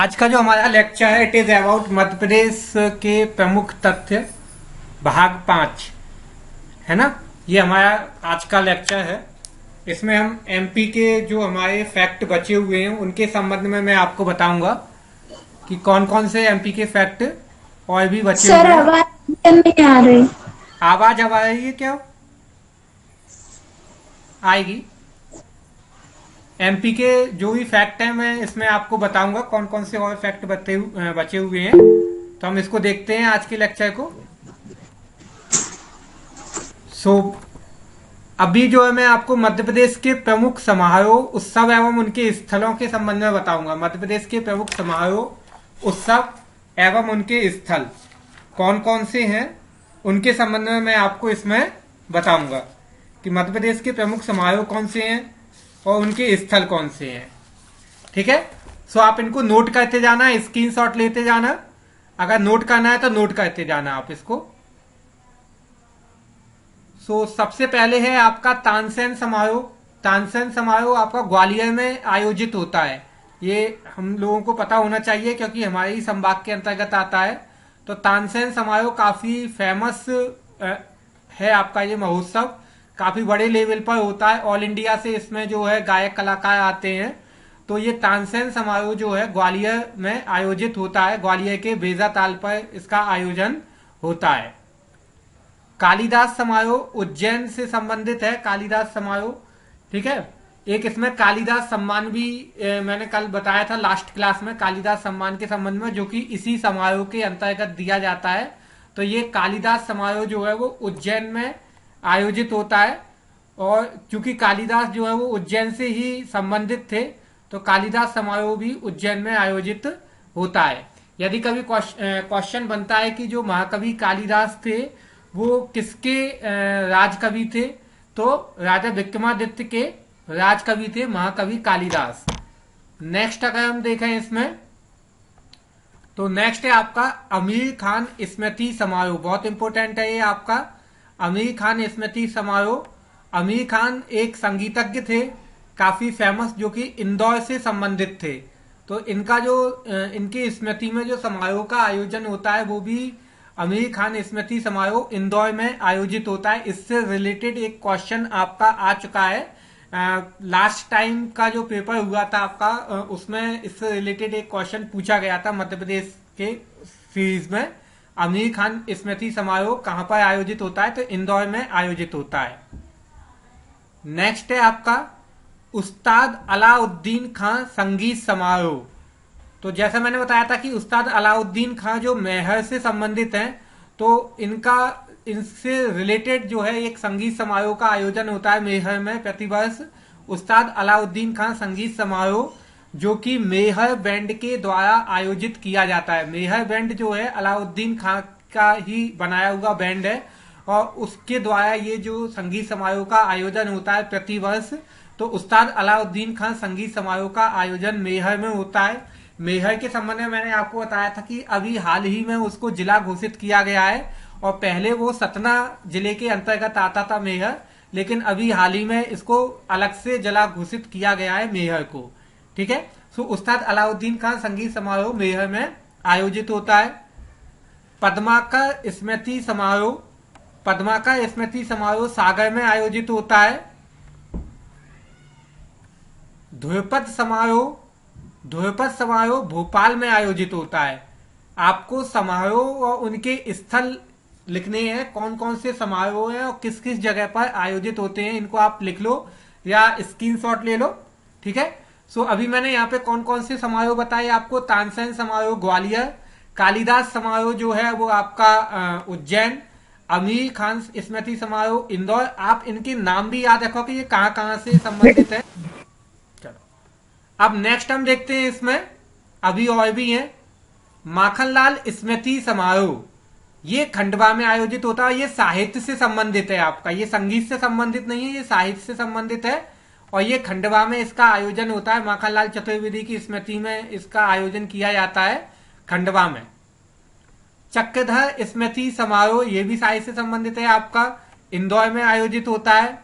आज का जो हमारा लेक्चर है it is about Madhya Pradesh के प्रमुख तथ्य भाग 5 है ना। ये हमारा आज का लेक्चर है। इसमें हम एमपी के जो हमारे फैक्ट बचे हुए हैं उनके संबंध में मैं आपको बताऊंगा कि कौन कौन से एमपी के फैक्ट और भी बचे सर हुए हैं। आवाज नहीं आ रही। आवाज अब आ रही है क्या? आएगी। एमपी के जो भी फैक्ट है मैं इसमें आपको बताऊंगा कौन कौन से और फैक्ट बचे हुए हैं। तो हम इसको देखते हैं आज के लेक्चर को। सो अभी जो है मैं आपको मध्य प्रदेश के प्रमुख समारोह उत्सव एवं उनके स्थलों के संबंध में बताऊंगा। मध्य प्रदेश के प्रमुख समारोह उत्सव एवं उनके स्थल कौन कौन से हैं उनके संबंध में मैं आपको इसमें बताऊंगा कि मध्य प्रदेश के प्रमुख समारोह कौन से हैं और उनके स्थल कौन से हैं। ठीक है। सो आप इनको नोट करते जाना, स्क्रीनशॉट लेते जाना। अगर नोट करना है तो नोट करते जाना आप इसको। सो सबसे पहले है आपका तानसेन समारोह। तानसेन समारोह आपका ग्वालियर में आयोजित होता है। ये हम लोगों को पता होना चाहिए क्योंकि हमारे ही संभाग के अंतर्गत आता है। तो तानसेन समारोह काफी फेमस है आपका ये महोत्सव। काफी बड़े लेवल पर होता है। ऑल इंडिया से इसमें जो है गायक कलाकार आते हैं। तो ये तानसेन समारोह जो है ग्वालियर में आयोजित होता है। ग्वालियर के बेजा ताल पर इसका आयोजन होता है। कालिदास समारोह उज्जैन से संबंधित है। कालिदास समारोह ठीक है। एक इसमें कालिदास सम्मान भी मैंने कल बताया था लास्ट क्लास में, कालिदास सम्मान के संबंध में, जो कि इसी समारोह के अंतर्गत दिया जाता है। तो ये कालिदास समारोह जो है वो उज्जैन में आयोजित होता है। और क्योंकि कालिदास जो है वो उज्जैन से ही संबंधित थे तो कालिदास समारोह भी उज्जैन में आयोजित होता है। यदि कभी क्वेश्चन बनता है कि जो महाकवि कालिदास थे वो किसके राजकवि थे, तो राजा विक्रमादित्य के राजकवि थे महाकवि कालिदास। नेक्स्ट अगर हम देखें इसमें तो नेक्स्ट है आपका आमिर खान स्मृति समारोह। बहुत इंपॉर्टेंट है ये आपका आमिर खान स्मृति समारोह। आमिर खान एक संगीतज्ञ थे काफी फेमस जो कि इंदौर से संबंधित थे। तो इनका जो इनकी स्मृति में जो समारोह का आयोजन होता है वो भी आमिर खान स्मृति समारोह इंदौर में आयोजित होता है। इससे रिलेटेड एक क्वेश्चन आपका आ चुका है। लास्ट टाइम का जो पेपर हुआ था आपका उसमें इससे रिलेटेड एक क्वेश्चन पूछा गया था मध्य प्रदेश के सीरीज में। आमिर खान स्मृति समारोह कहां पर आयोजित होता है, तो इंदौर में आयोजित होता है। नेक्स्ट है आपका उस्ताद अलाउद्दीन खां संगीत समारोह। तो जैसा मैंने बताया था कि उस्ताद अलाउद्दीन खां जो मेहर से संबंधित हैं, तो इनसे रिलेटेड जो है एक संगीत समारोह का आयोजन होता है मेहर में प्रतिवर्ष। उस्ताद अलाउद्दीन खां संगीत समारोह जो कि मेहर बैंड के द्वारा आयोजित किया जाता है। मेहर बैंड जो है अलाउद्दीन खां का ही बनाया हुआ बैंड है और उसके द्वारा ये जो संगीत समारोह का आयोजन होता है प्रतिवर्ष। तो उस्ताद अलाउद्दीन खां संगीत समारोह का आयोजन मेहर में होता है। मेहर के संबंध में मैंने आपको बताया था कि अभी हाल ही में उसको जिला घोषित किया गया है और पहले वो सतना जिले के अंतर्गत आता था मेहर, लेकिन अभी हाल ही में इसको अलग से जिला घोषित किया गया है मेहर को। ठीक है। सो उस्ताद अलाउद्दीन खान संगीत समारोह मेहर में आयोजित होता है। पद्माकर स्मृति समारोह, पद्माकर स्मृति समारोह सागर में आयोजित होता है। ध्रुपद समारोह, ध्रुपद समारोह भोपाल में आयोजित होता है। आपको समारोह और उनके स्थल लिखने हैं, कौन कौन से समारोह हैं और किस किस जगह पर आयोजित होते हैं, इनको आप लिख लो या स्क्रीनशॉट ले लो। ठीक है। सो अभी मैंने यहाँ पे कौन कौन से समारोह बताए आपको। तानसेन समारोह ग्वालियर, कालिदास समारोह जो है वो आपका उज्जैन, आमिर खान स्मृति समारोह इंदौर। आप इनके नाम भी याद रखो कि ये कहाँ कहाँ से संबंधित है। अब नेक्स्ट हम देखते हैं इसमें अभी और भी है। माखनलाल स्मृति समारोह ये खंडवा में आयोजित होता है। ये साहित्य से संबंधित है आपका, ये संगीत से संबंधित नहीं है, ये साहित्य से संबंधित है और ये खंडवा में इसका आयोजन होता है। माखनलाल चतुर्वेदी की स्मृति में इसका आयोजन किया जाता है खंडवा में। चक्रधर स्मृति समारोह ये भी साहित्य से संबंधित है आपका, इंदौर में आयोजित होता है।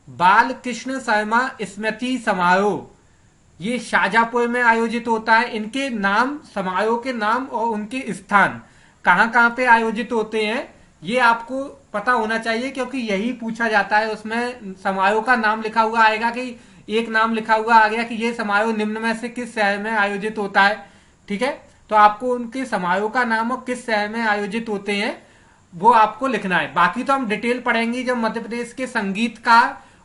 बाल कृष्ण शर्मा स्मृति समारोह ये शाजापुर में आयोजित होता है। इनके नाम, समारोह के नाम और उनके स्थान कहाँ कहाँ पे आयोजित होते हैं ये आपको पता होना चाहिए, क्योंकि यही पूछा जाता है। उसमें समारोह का नाम लिखा हुआ आएगा कि एक नाम लिखा हुआ आ गया कि ये समारोह निम्न में से किस शहर में आयोजित होता है। ठीक है, तो आपको उनके समारोह का नाम और किस शहर में आयोजित होते हैं वो आपको लिखना है। बाकी तो हम डिटेल पढ़ेंगे जब मध्य प्रदेश के संगीत का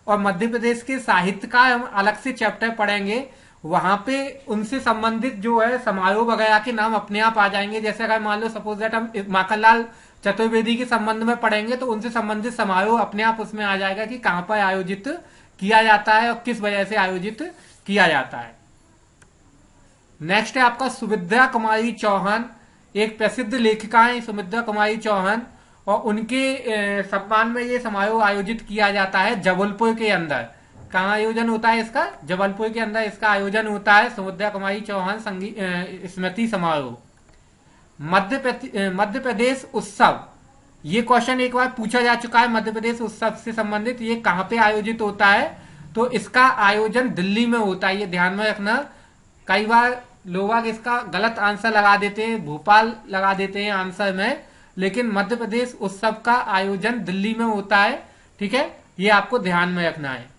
और मध्य प्रदेश के साहित्य का हम अलग से चैप्टर पढ़ेंगे। वहां पे उनसे संबंधित जो है समारोह वगैरह के नाम अपने आप आ जाएंगे। जैसे अगर मान लो सपोज दैट हम माखनलाल चतुर्वेदी के संबंध में पढ़ेंगे तो उनसे संबंधित समारोह अपने आप उसमें आ जाएगा कि कहां पर आयोजित किया जाता है और किस वजह से आयोजित किया जाता है। नेक्स्ट है आपका सुमित्रा कुमारी चौहान, एक प्रसिद्ध लेखिका है सुमित्रा कुमारी चौहान, और उनके सम्मान में ये समारोह आयोजित किया जाता है जबलपुर के अंदर। कहाँ आयोजन होता है इसका? जबलपुर के अंदर इसका आयोजन होता है, सुमित्रा कुमारी चौहान संगीत स्मृति समारोह। मध्य प्रदेश उत्सव, ये क्वेश्चन एक बार पूछा जा चुका है मध्य प्रदेश उत्सव से संबंधित। ये कहाँ पे आयोजित होता है? तो इसका आयोजन दिल्ली में होता है, ये ध्यान में रखना। कई बार लोग इसका गलत आंसर लगा देते हैं, भोपाल लगा देते हैं आंसर में, लेकिन मध्य प्रदेश उत्सव का आयोजन दिल्ली में होता है। ठीक है, ये आपको ध्यान में रखना है।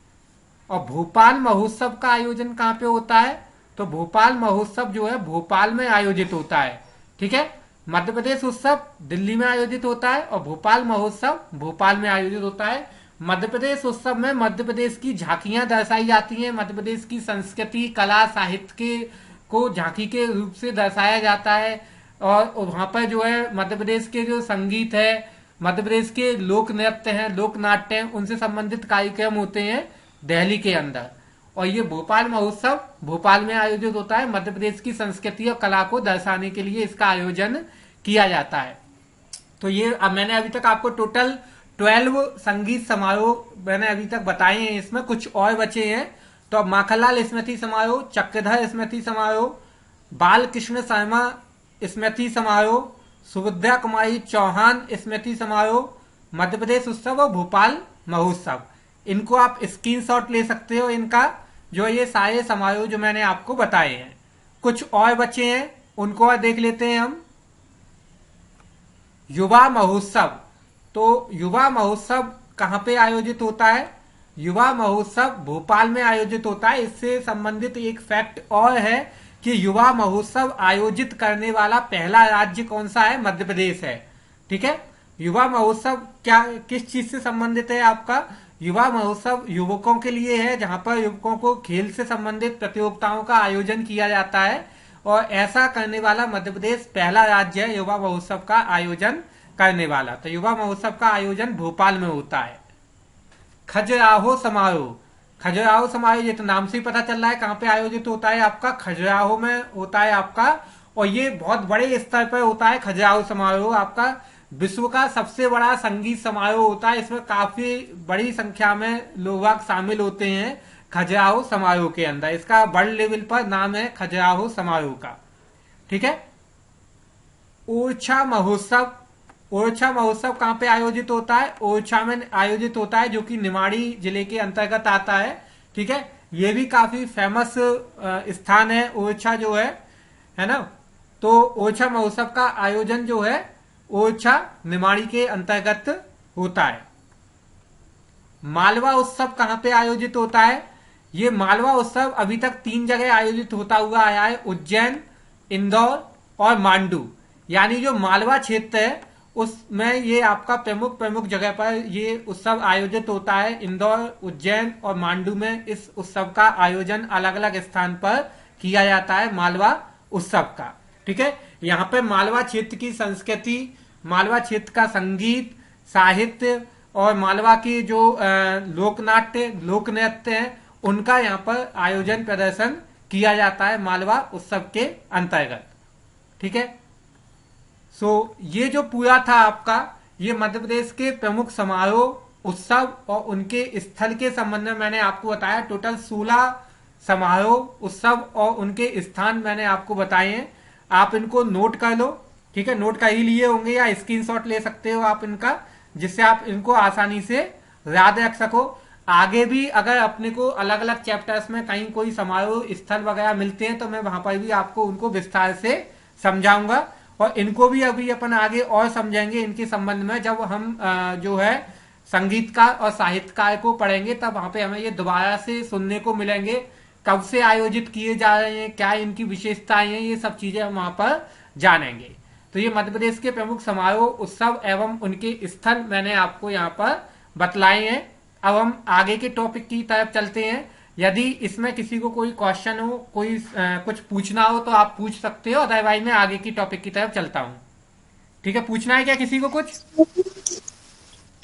और भोपाल महोत्सव का आयोजन कहाँ पे होता है? तो भोपाल महोत्सव जो है भोपाल में आयोजित होता है। ठीक है, मध्य प्रदेश उत्सव दिल्ली में आयोजित होता है और भोपाल महोत्सव भोपाल में आयोजित होता है। मध्य प्रदेश उत्सव में मध्य प्रदेश की झांकियां दर्शाई जाती हैं, मध्य प्रदेश की संस्कृति, कला, साहित्य के को झांकी के रूप से दर्शाया जाता है। और वहां पर जो है मध्य प्रदेश के जो संगीत है, मध्य प्रदेश के लोक नृत्य हैं, लोक नाट्य हैं, उनसे संबंधित कार्यक्रम होते हैं दिल्ली के अंदर। और ये भोपाल महोत्सव भोपाल में आयोजित होता है। मध्य प्रदेश की संस्कृति और कला को दर्शाने के लिए इसका आयोजन किया जाता है। तो ये मैंने अभी तक आपको टोटल 12 संगीत समारोह मैंने अभी तक बताए हैं, इसमें कुछ और बचे हैं। तो अब माखनलाल स्मृति समारोह, चक्रधर स्मृति समारोह, बाल कृष्ण शर्मा स्मृति समारोह, सुमित्रा कुमारी चौहान स्मृति समारोह, मध्य प्रदेश उत्सव और भोपाल महोत्सव, इनको आप स्क्रीनशॉट ले सकते हो। इनका जो ये सारे समारोह जो मैंने आपको बताए हैं, कुछ और बचे हैं उनको और देख लेते हैं हम। युवा महोत्सव, तो युवा महोत्सव कहाँ पे आयोजित होता है? युवा महोत्सव भोपाल में आयोजित होता है। इससे संबंधित एक फैक्ट और है कि युवा महोत्सव आयोजित करने वाला पहला राज्य कौन सा है? मध्य प्रदेश है। ठीक है, युवा महोत्सव क्या किस चीज से संबंधित है आपका? युवा महोत्सव युवकों के लिए है, जहां पर युवकों को खेल से संबंधित प्रतियोगिताओं का आयोजन किया जाता है, और ऐसा करने वाला मध्य प्रदेश पहला राज्य है युवा महोत्सव का आयोजन करने वाला। तो युवा महोत्सव का आयोजन भोपाल में होता है। खजुराहो समारोह, खजुराहो समारोह ये तो नाम से ही पता चल रहा है कहाँ पे आयोजित होता है आपका, खजुराहो में होता है आपका। और ये बहुत बड़े स्तर पर होता है खजुराहो समारोह आपका। विश्व का सबसे बड़ा संगीत समारोह होता है, इसमें काफी बड़ी संख्या में लोग शामिल होते हैं खजुराहो समारोह के अंदर। इसका वर्ल्ड लेवल पर नाम है खजुराहो समारोह का। ठीक है, ओरछा महोत्सव, ओरछा महोत्सव कहाँ पे आयोजित होता है? ओरछा में आयोजित होता है, जो कि निमाड़ी जिले के अंतर्गत आता है। ठीक है, ये भी काफी फेमस स्थान है ओरछा जो है ना। तो ओरछा महोत्सव का आयोजन जो है ओरछा निमाड़ी के अंतर्गत होता है। मालवा उत्सव कहाँ पे आयोजित होता है? ये मालवा उत्सव अभी तक 3 जगह आयोजित होता हुआ आया है, उज्जैन, इंदौर और मांडू। यानी जो मालवा क्षेत्र है उसमें ये आपका प्रमुख जगह पर ये उत्सव आयोजित होता है। इंदौर, उज्जैन और मांडू में इस उत्सव का आयोजन अलग अलग स्थान पर किया जाता है मालवा उत्सव का। ठीक है, यहाँ पे मालवा क्षेत्र की संस्कृति, मालवा क्षेत्र का संगीत, साहित्य और मालवा की जो लोकनाट्य, लोक नृत्य है, उनका यहाँ पर आयोजन प्रदर्शन किया जाता है मालवा उत्सव के अंतर्गत। ठीक है, सो ये जो पूरा था आपका, ये मध्य प्रदेश के प्रमुख समारोह, उत्सव और उनके स्थल के संबंध में मैंने आपको बताया। टोटल 16 समारोह, उत्सव और उनके स्थान मैंने आपको बताए हैं। आप इनको नोट कर लो। ठीक है, नोट कर ही लिए होंगे या स्क्रीनशॉट ले सकते हो आप इनका, जिससे आप इनको आसानी से याद रख सको। आगे भी अगर अपने को अलग अलग चैप्टर्स में कहीं कोई समारोह स्थल वगैरह मिलते हैं तो मैं वहां पर भी आपको उनको विस्तार से समझाऊंगा, और इनको भी अभी अपन आगे और समझेंगे इनके संबंध में जब हम जो है संगीतकार और साहित्यकार को पढ़ेंगे, तब वहां पे हमें ये दोबारा से सुनने को मिलेंगे, कब से आयोजित किए जा रहे हैं, क्या इनकी विशेषताएं हैं, ये सब चीजें हम वहां पर जानेंगे। तो ये मध्य प्रदेश के प्रमुख समारोह, उत्सव एवं उनके स्थल मैंने आपको यहाँ पर बतलाए हैं। अब हम आगे के टॉपिक की तरफ चलते हैं। यदि इसमें किसी को कोई क्वेश्चन हो, कोई कुछ पूछना हो तो आप पूछ सकते हो, अदरवाइज मैं आगे की टॉपिक की तरफ चलता हूँ। ठीक है, पूछना है क्या किसी को कुछ?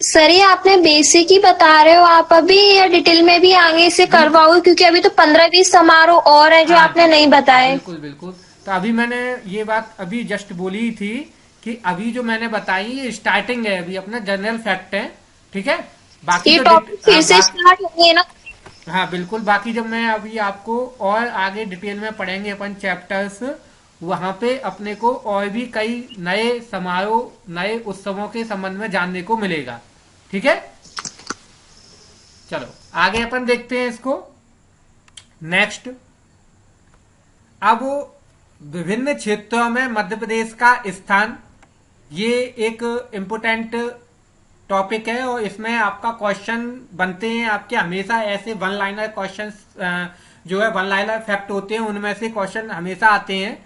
सर ये आपने बेसिक ही बता रहे हो आप अभी, या डिटेल में भी आगे से करवाओगे, क्योंकि अभी तो 15-20 समारोह और है जो हाँ आपने नहीं बताए। बिल्कुल बिल्कुल। तो अभी मैंने ये बात अभी जस्ट बोली ही थी कि अभी जो मैंने बताई ये स्टार्टिंग है, अभी अपना जनरल फैक्ट है। ठीक है, बाकी ये जो टॉपिक फिर से स्टार्ट होंगे ना? हाँ बिल्कुल, बाकी जब मैं अभी आपको और आगे डिटेल में पढ़ेंगे अपन चैप्टर्स, वहां पे अपने को और भी कई नए समारोह, नए उत्सवों के संबंध में जानने को मिलेगा। ठीक है, चलो आगे अपन देखते हैं इसको। नेक्स्ट, अब विभिन्न क्षेत्रों में मध्य प्रदेश का स्थान, ये एक इम्पोर्टेंट टॉपिक है और इसमें आपका क्वेश्चन बनते हैं आपके हमेशा ऐसे वन लाइनर क्वेश्चन, जो है वन लाइनर फैक्ट होते हैं, उनमें से क्वेश्चन हमेशा आते हैं।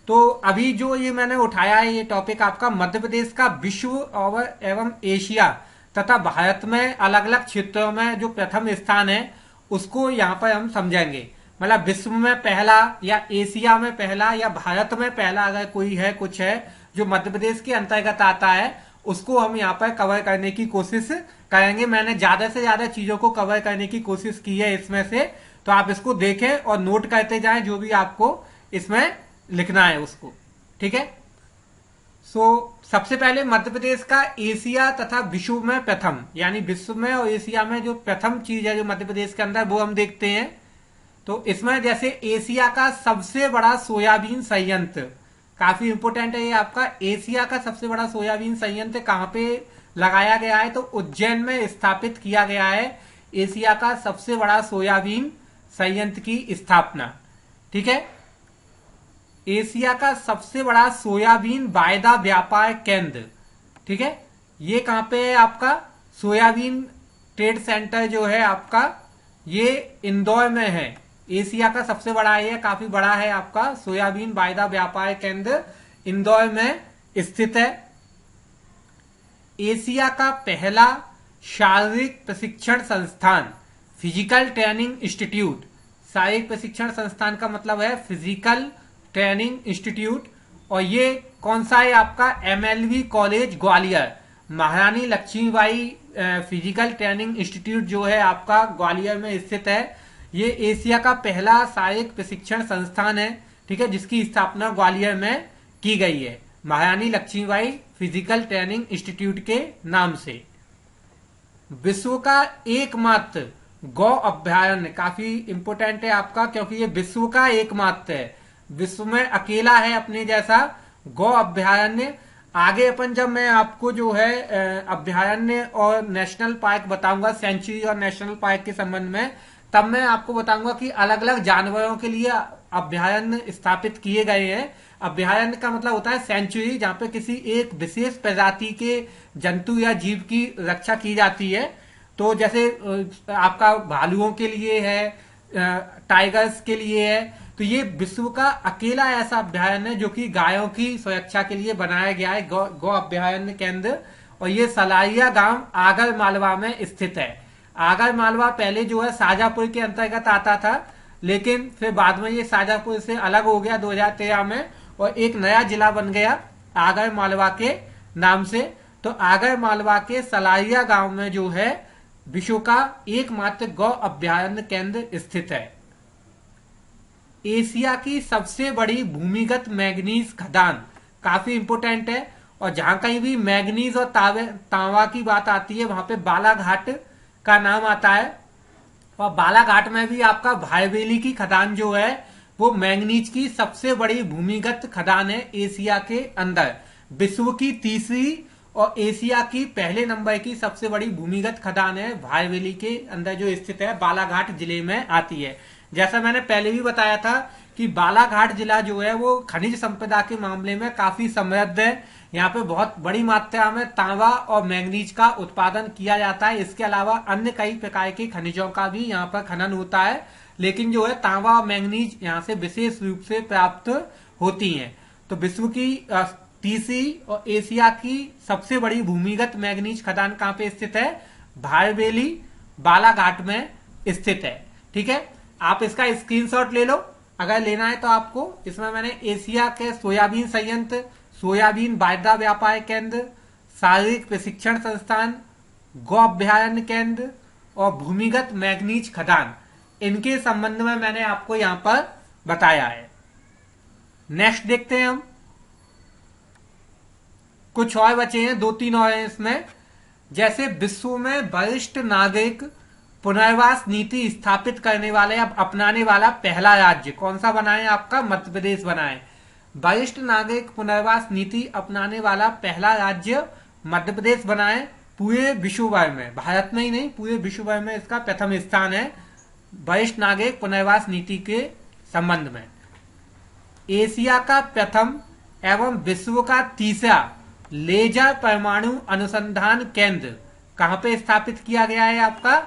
तो अभी जो ये मैंने उठाया है ये टॉपिक आपका मध्य प्रदेश का विश्व और एवं एशिया तथा भारत में अलग अलग क्षेत्रों में जो प्रथम स्थान है उसको यहाँ पर हम समझेंगे। मतलब विश्व में पहला या एशिया में पहला या भारत में पहला अगर कोई है, कुछ है जो मध्य प्रदेश के अंतर्गत आता है, उसको हम यहाँ पर कवर करने की कोशिश करेंगे। मैंने ज्यादा से ज्यादा चीजों को कवर करने की कोशिश की है इसमें से, तो आप इसको देखें और नोट करते जाएं जो भी आपको इसमें लिखना है उसको। ठीक है, सबसे पहले मध्य प्रदेश का एशिया तथा विश्व में प्रथम, यानी विश्व में और एशिया में जो प्रथम चीज है जो मध्य प्रदेश के अंदर, वो हम देखते हैं। तो इसमें जैसे एशिया का सबसे बड़ा सोयाबीन संयंत्र, काफी इंपोर्टेंट है ये आपका, एशिया का सबसे बड़ा सोयाबीन संयंत्र कहां पे लगाया गया है? तो उज्जैन में स्थापित किया गया है एशिया का सबसे बड़ा सोयाबीन संयंत्र की स्थापना। ठीक है, एशिया का सबसे बड़ा सोयाबीन वायदा व्यापार केंद्र। ठीक है, ये कहां पे है आपका? सोयाबीन ट्रेड सेंटर जो है आपका, ये इंदौर में है। एशिया का सबसे बड़ा है, काफी बड़ा है आपका सोयाबीन वायदा व्यापार केंद्र, इंदौर में स्थित है। एशिया का पहला शारीरिक प्रशिक्षण संस्थान, फिजिकल ट्रेनिंग इंस्टीट्यूट। शारीरिक प्रशिक्षण संस्थान का मतलब है फिजिकल ट्रेनिंग इंस्टीट्यूट, और ये कौन सा है आपका? MLV कॉलेज ग्वालियर, महारानी लक्ष्मीबाई फिजिकल ट्रेनिंग इंस्टीट्यूट जो है आपका ग्वालियर में स्थित है। ये एशिया का पहला शारीरिक प्रशिक्षण संस्थान है। ठीक है, जिसकी स्थापना ग्वालियर में की गई है, महारानी लक्ष्मीबाई फिजिकल ट्रेनिंग इंस्टीट्यूट के नाम से। विश्व का एकमात्र गौ अभ्यारण्य, काफी इंपोर्टेंट है आपका क्योंकि ये विश्व का एकमात्र है, विश्व में अकेला है अपने जैसा गौ अभ्यारण्य। आगे अपन जब मैं आपको जो है अभ्यारण्य और नेशनल पार्क बताऊंगा, सेंचुरी और नेशनल पार्क के संबंध में, तब मैं आपको बताऊंगा कि अलग अलग जानवरों के लिए अभ्यारण्य स्थापित किए गए हैं। अभ्यारण्य का मतलब होता है सेंचुरी, जहां पे किसी एक विशेष प्रजाति के जंतु या जीव की रक्षा की जाती है। तो जैसे आपका भालुओं के लिए है, टाइगर्स के लिए है, तो ये विश्व का अकेला ऐसा अभ्यारण्य है जो कि गायों की सुरक्षा के लिए बनाया गया है, गौ अभ्यारण्य केंद्र। और ये सलारिया गांव आगर मालवा में स्थित है। आगर मालवा पहले जो है शाजापुर के अंतर्गत आता था, लेकिन फिर बाद में ये शाजापुर से अलग हो गया 2013 में, और एक नया जिला बन गया आगर मालवा के नाम से। तो आगर मालवा के सलारिया गांव में जो है विश्व का एकमात्र गौ अभ्यारण्य केंद्र स्थित है। एशिया की सबसे बड़ी भूमिगत मैग्नीज खदान, काफी इंपोर्टेंट है, और जहां कहीं भी मैग्नीज और तांबा की बात आती है वहां पे बालाघाट का नाम आता है। और बालाघाट में भी आपका भाईबेली की खदान जो है वो मैग्नीज की सबसे बड़ी भूमिगत खदान है एशिया के अंदर। विश्व की तीसरी और एशिया की पहले नंबर की सबसे बड़ी भूमिगत खदान है, भायवेली के अंदर जो स्थित है, बालाघाट जिले में आती है। जैसा मैंने पहले भी बताया था कि बालाघाट जिला जो है वो खनिज संपदा के मामले में काफी समृद्ध है। यहाँ पे बहुत बड़ी मात्रा में तांबा और मैंगनीज का उत्पादन किया जाता है। इसके अलावा अन्य कई प्रकार के खनिजों का भी यहाँ पर खनन होता है, लेकिन जो है तांबा और मैंगनीज यहाँ से विशेष रूप से प्राप्त होती हैं। तो विश्व की तीसरी और एशिया की सबसे बड़ी भूमिगत मैंगनीज खदान कहाँ पे स्थित है? भायवेली बालाघाट में स्थित है। ठीक है, आप इसका स्क्रीनशॉट ले लो अगर लेना है तो आपको। इसमें मैंने एशिया के सोयाबीन संयंत्र, सोयाबीन बाजरा व्यापार केंद्र, शारीरिक प्रशिक्षण संस्थान, गौ अभ्यारण्य केंद्र और भूमिगत मैंगनीज खदान, इनके संबंध में मैंने आपको यहां पर बताया है। नेक्स्ट देखते हैं हम, कुछ और बचे हैं, 2-3 और हैं इसमें। जैसे विश्व में वरिष्ठ नागरिक पुनर्वास नीति स्थापित करने वाले, अब अपनाने वाला पहला राज्य कौन सा बना है? आपका मध्य प्रदेश बना है। वरिष्ठ नागरिक पुनर्वास नीति अपनाने वाला पहला राज्य मध्य प्रदेश बना है। पूरे विश्व भर में, भारत में ही नहीं पूरे विश्व भर में इसका प्रथम स्थान है वरिष्ठ नागरिक पुनर्वास नीति के संबंध में। एशिया का प्रथम एवं विश्व का तीसरा लेजर परमाणु अनुसंधान केंद्र कहां पे स्थापित किया गया है? आपका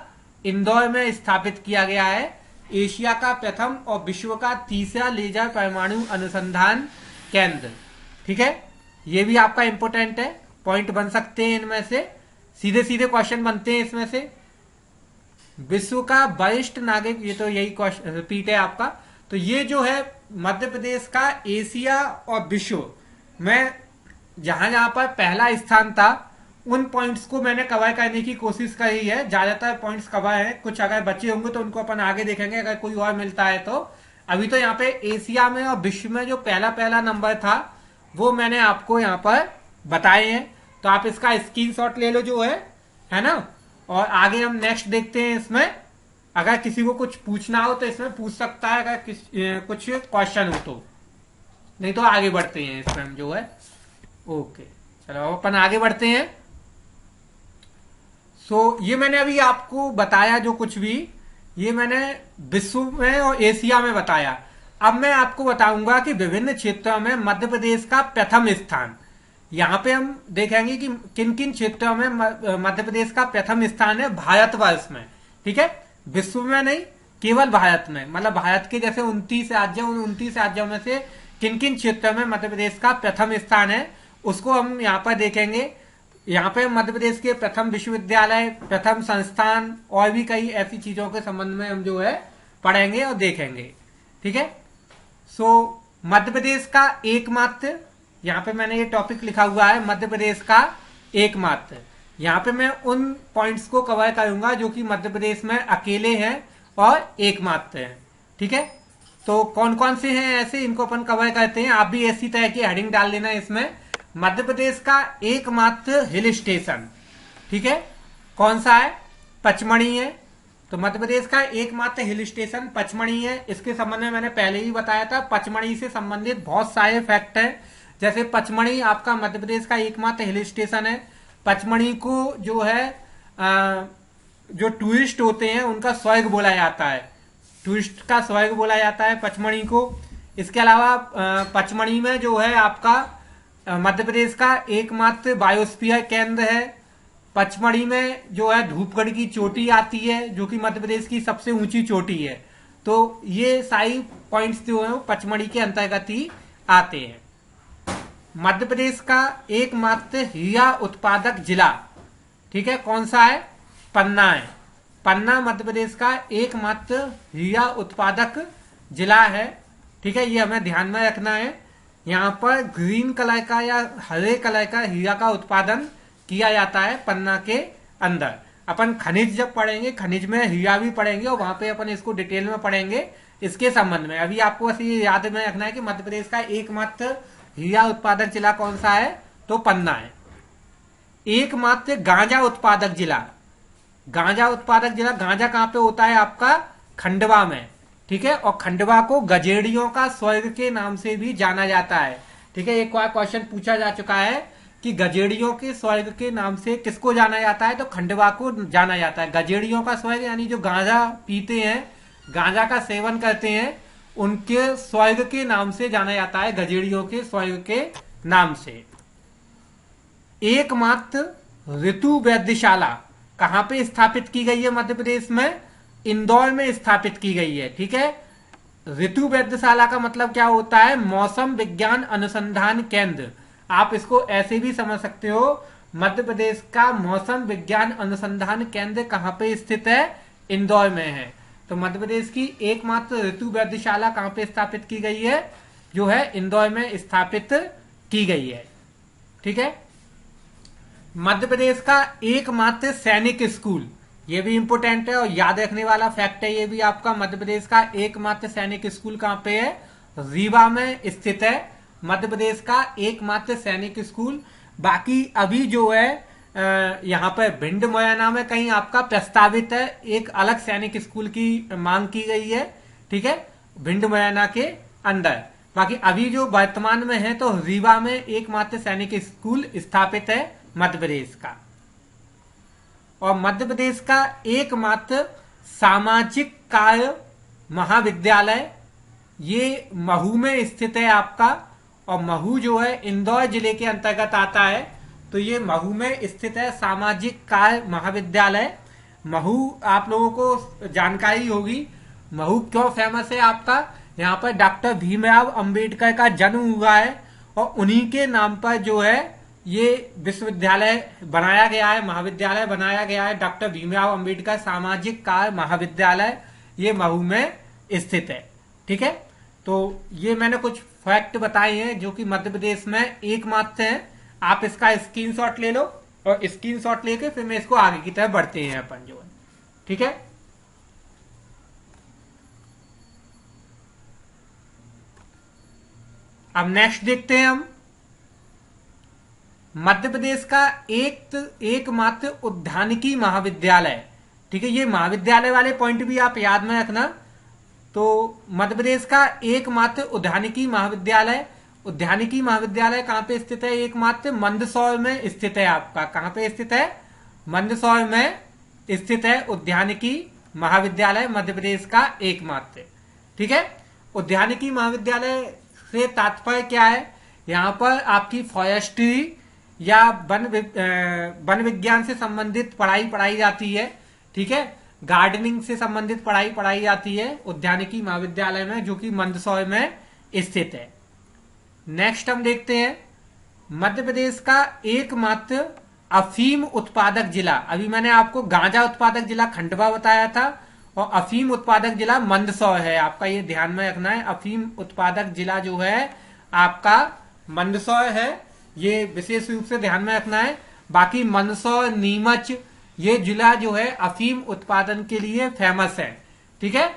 इंदौर में स्थापित किया गया है। एशिया का प्रथम और विश्व का तीसरा लेजर परमाणु अनुसंधान केंद्र। ठीक है, ये भी आपका इंपोर्टेंट है, पॉइंट बन सकते हैं इनमें से, सीधे सीधे क्वेश्चन बनते हैं इसमें से। विश्व का वरिष्ठ नागरिक, ये तो यही क्वेश्चन रिपीट है आपका। तो ये जो है मध्य प्रदेश का एशिया और विश्व में जहां जहां पर पहला स्थान था, उन पॉइंट्स को मैंने कवर करने की कोशिश करी है। ज्यादातर पॉइंट्स कवर हैं, कुछ अगर बचे होंगे तो उनको अपन आगे देखेंगे अगर कोई और मिलता है तो। अभी तो यहाँ पे एशिया में और विश्व में जो पहला पहला नंबर था वो मैंने आपको यहाँ पर बताए हैं। तो आप इसका स्क्रीनशॉट ले लो जो है ना। और आगे हम नेक्स्ट देखते हैं। इसमें अगर किसी को कुछ पूछना हो तो इसमें पूछ सकता है, अगर कुछ क्वेश्चन हो तो, नहीं तो आगे बढ़ते हैं इसमें हम जो है। ओके, चलो अपन आगे बढ़ते हैं। ये मैंने अभी आपको बताया जो कुछ भी, ये मैंने विश्व में और एशिया में बताया। अब मैं आपको बताऊंगा कि विभिन्न क्षेत्रों में मध्य प्रदेश का प्रथम स्थान। यहाँ पे हम देखेंगे कि किन किन क्षेत्रों में मध्य प्रदेश का प्रथम स्थान है भारतवर्ष में। ठीक है, विश्व में नहीं, केवल भारत में, मतलब भारत के जैसे 29 राज्य, उन 29 राज्यों में से किन किन क्षेत्रों में मध्य प्रदेश का प्रथम स्थान है उसको हम यहाँ पर देखेंगे। यहाँ पे मध्य प्रदेश के प्रथम विश्वविद्यालय, प्रथम संस्थान और भी कई ऐसी चीजों के संबंध में हम जो है पढ़ेंगे और देखेंगे। ठीक है, मध्य प्रदेश का एकमात्र, यहाँ पे मैंने ये टॉपिक लिखा हुआ है मध्य प्रदेश का एकमात्र। यहाँ पे मैं उन पॉइंट्स को कवर करूंगा जो कि मध्य प्रदेश में अकेले हैं और एकमात्र हैं। ठीक है, तो कौन कौन से हैं ऐसे, इनको अपन कवर करते हैं। आप भी ऐसी तरह की हेडिंग डाल देना इसमें। मध्य प्रदेश का एकमात्र हिल स्टेशन, ठीक है, कौन सा है? पचमढ़ी है। तो मध्य प्रदेश का एकमात्र हिल स्टेशन पचमढ़ी है। इसके संबंध में मैंने पहले ही बताया था। पचमढ़ी से संबंधित बहुत सारे फैक्ट हैं, जैसे पचमढ़ी आपका मध्य प्रदेश का एकमात्र हिल स्टेशन है। पचमढ़ी को जो है जो टूरिस्ट होते हैं उनका स्वर्ग बोला जाता है, टूरिस्ट का स्वर्ग बोला जाता है पचमढ़ी को। इसके अलावा पचमढ़ी में जो है आपका मध्य प्रदेश का एकमात्र बायोस्फीयर केंद्र है। पचमढ़ी में जो है धूपगढ़ की चोटी आती है जो कि मध्य प्रदेश की सबसे ऊंची चोटी है। तो ये सारी पॉइंट्स जो है पचमढ़ी के अंतर्गत ही आते हैं। मध्य प्रदेश का एकमात्र हीरा उत्पादक जिला, ठीक है, कौन सा है? पन्ना है। पन्ना मध्य प्रदेश का एकमात्र हीरा उत्पादक जिला है। ठीक है, ये हमें ध्यान में रखना है। यहाँ पर ग्रीन कलर का या हरे कलर का हीरा का उत्पादन किया जाता है पन्ना के अंदर। अपन खनिज जब पढ़ेंगे, खनिज में हीरा भी पढ़ेंगे और वहां पे अपन इसको डिटेल में पढ़ेंगे इसके संबंध में। अभी आपको बस ये याद में रखना है कि मध्य प्रदेश का एकमात्र हीरा उत्पादक जिला कौन सा है? तो पन्ना है। एकमात्र गांजा उत्पादक जिला, गांजा उत्पादक जिला, गांजा कहां पे होता है? आपका खंडवा में। ठीक है, और खंडवा को गजेड़ियों का स्वर्ग के नाम से भी जाना जाता है। ठीक है, एक और क्वेश्चन पूछा जा चुका है कि गजेड़ियों के स्वर्ग के नाम से किसको जाना जाता है, तो खंडवा को जाना जाता है। गजेड़ियों का स्वर्ग यानी जो गांजा पीते हैं, गांजा का सेवन करते हैं, उनके स्वर्ग के नाम से जाना जाता है, गजेड़ियों के स्वर्ग के नाम से। एकमात्र ऋतु वैद्यशाला कहां पे स्थापित की गई है मध्य प्रदेश में, इंदौर में स्थापित की गई है। ठीक है, ऋतु वैद्यशाला का मतलब क्या होता है, मौसम विज्ञान अनुसंधान केंद्र। आप इसको ऐसे भी समझ सकते हो, मध्य प्रदेश का मौसम विज्ञान अनुसंधान केंद्र कहां पे स्थित है, इंदौर में है। तो मध्य प्रदेश की एकमात्र ऋतु वैद्यशाला कहां पे स्थापित की गई है, जो है इंदौर में स्थापित की गई है। ठीक है, मध्य प्रदेश का एकमात्र सैनिक स्कूल, ये भी इंपोर्टेंट है और याद रखने वाला फैक्ट है ये भी आपका। मध्य प्रदेश का एकमात्र सैनिक स्कूल कहां पे है, रीवा में स्थित है मध्य प्रदेश का एकमात्र सैनिक स्कूल। बाकी अभी जो है यहाँ पर भिंड मुरैना में कहीं आपका प्रस्तावित है, एक अलग सैनिक स्कूल की मांग की गई है। ठीक है, भिंड मुरैना के अंदर। बाकी अभी जो वर्तमान में है तो रीवा में एकमात्र सैनिक स्कूल स्थापित है मध्य प्रदेश का। और मध्य प्रदेश का एकमात्र सामाजिक कार्य महाविद्यालय ये महू में स्थित है आपका। और महू जो है इंदौर जिले के अंतर्गत आता है, तो ये महू में स्थित है सामाजिक कार्य महाविद्यालय। महू आप लोगों को जानकारी होगी, महू क्यों फेमस है आपका, यहाँ पर डॉक्टर भीमराव अंबेडकर का जन्म हुआ है और उन्हीं के नाम पर जो है ये विश्वविद्यालय बनाया गया है, महाविद्यालय बनाया गया है, डॉक्टर भीमराव अंबेडकर सामाजिक कार्य महाविद्यालय, ये महू में स्थित है। ठीक है, तो ये मैंने कुछ फैक्ट बताए हैं जो कि मध्य प्रदेश में एकमात्र है। आप इसका स्क्रीनशॉट ले लो और स्क्रीनशॉट लेके फिर मैं इसको आगे की तरफ बढ़ते हैं अपन जो है। ठीक है, अब नेक्स्ट देखते हैं हम मध्य प्रदेश का एकमात्र उद्यानिकी महाविद्यालय। ठीक है, ये महाविद्यालय वाले पॉइंट भी आप याद में रखना। तो मध्य प्रदेश का एकमात्र उद्यानिकी महाविद्यालय, उद्यानिकी महाविद्यालय कहां पे स्थित है, एकमात्र मंदसौर में स्थित है आपका। कहां पे स्थित है, मंदसौर में स्थित है उद्यानिकी महाविद्यालय मध्य प्रदेश का एकमात्र। ठीक है, उद्यानिकी महाविद्यालय से तात्पर्य क्या है, यहाँ पर आपकी फॉरेस्ट्री या वन विज्ञान से संबंधित पढ़ाई पढ़ाई जाती है। ठीक है, गार्डनिंग से संबंधित पढ़ाई पढ़ाई जाती है उद्यानिकी महाविद्यालय में, जो कि मंदसौर में स्थित है। नेक्स्ट हम देखते हैं मध्य प्रदेश का एकमात्र अफीम उत्पादक जिला। अभी मैंने आपको गांजा उत्पादक जिला खंडवा बताया था और अफीम उत्पादक जिला मंदसौर है आपका, ये ध्यान में रखना है। अफीम उत्पादक जिला जो है आपका मंदसौर है, ये विशेष रूप से ध्यान में रखना है। बाकी मंदसौर, नीमच, ये जिला जो है अफीम उत्पादन के लिए फेमस है। ठीक है,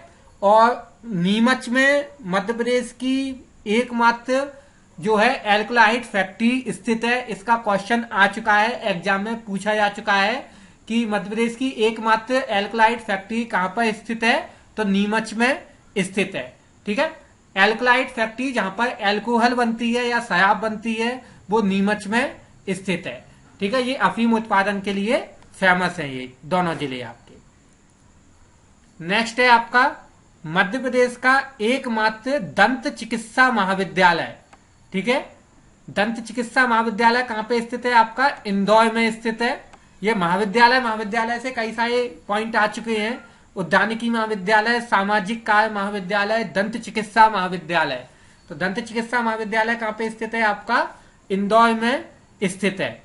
और नीमच में मध्य प्रदेश की एकमात्र जो है एल्कलाइड फैक्ट्री स्थित है। इसका क्वेश्चन आ चुका है, एग्जाम में पूछा जा चुका है कि मध्य प्रदेश की एकमात्र एल्कलाइड फैक्ट्री कहां पर स्थित है, तो नीमच में स्थित है। ठीक है, एल्कलाइड फैक्ट्री जहां पर एल्कोहल बनती है या शराब बनती है वो नीमच में स्थित है। ठीक है, ये अफीम उत्पादन के लिए फेमस है ये दोनों जिले आपके। नेक्स्ट है आपका मध्य प्रदेश का एकमात्र दंत चिकित्सा महाविद्यालय। ठीक है, दंत चिकित्सा महाविद्यालय कहां पे स्थित है आपका, इंदौर में स्थित है। ये महाविद्यालय से कई सारे पॉइंट आ चुके हैं, उद्यानिकी महाविद्यालय, सामाजिक कार्य महाविद्यालय, दंत चिकित्सा महाविद्यालय। तो दंत चिकित्सा महाविद्यालय कहां पे स्थित है आपका, इंदौर में स्थित है।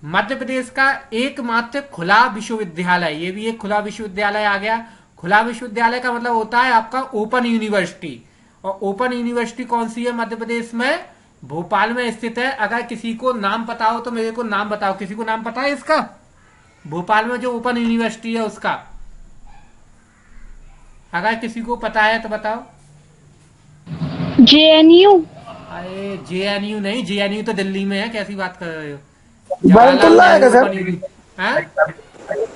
मध्य प्रदेश का एकमात्र खुला विश्वविद्यालय, ये भी एक खुला विश्वविद्यालय आ गया। खुला विश्वविद्यालय का मतलब होता है आपका ओपन यूनिवर्सिटी, और ओपन यूनिवर्सिटी कौन सी है मध्य प्रदेश में, भोपाल में स्थित है। अगर किसी को नाम पता हो तो मेरे को नाम बताओ, किसी को नाम पता है इसका, भोपाल में जो ओपन यूनिवर्सिटी है उसका, अगर किसी को पता है तो बताओ। JNU। अरे JNU नहीं, JNU तो दिल्ली में है, कैसी बात कर रहे हो। बरतुल्ला है सर,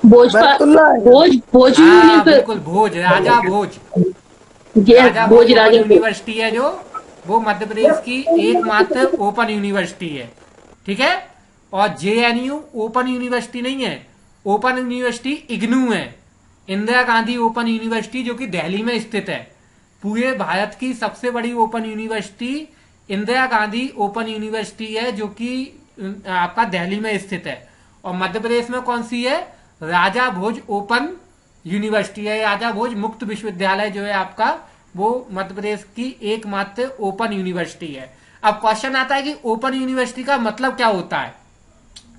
भोज बिल्कुल, भोज, राजा भोज, भोज यूनिवर्सिटी है जो वो मध्य प्रदेश की एकमात्र ओपन यूनिवर्सिटी है। ठीक है, और जेएनयू ओपन यूनिवर्सिटी नहीं है, ओपन यूनिवर्सिटी इग्नू है, इंदिरा गांधी ओपन यूनिवर्सिटी, जो कि दिल्ली में स्थित है। पूरे भारत की सबसे बड़ी open university Indira Gandhi open university है, जो कि आपका दिल्ली में स्थित है। और मध्य प्रदेश में कौन सी है? राजा भोज ओपन यूनिवर्सिटी है। राजा भोज मुक्त विश्वविद्यालय जो है आपका, वो मध्य प्रदेश की एकमात्र ओपन यूनिवर्सिटी है। अब क्वेश्चन आता है कि ओपन यूनिवर्सिटी का मतलब क्या होता है?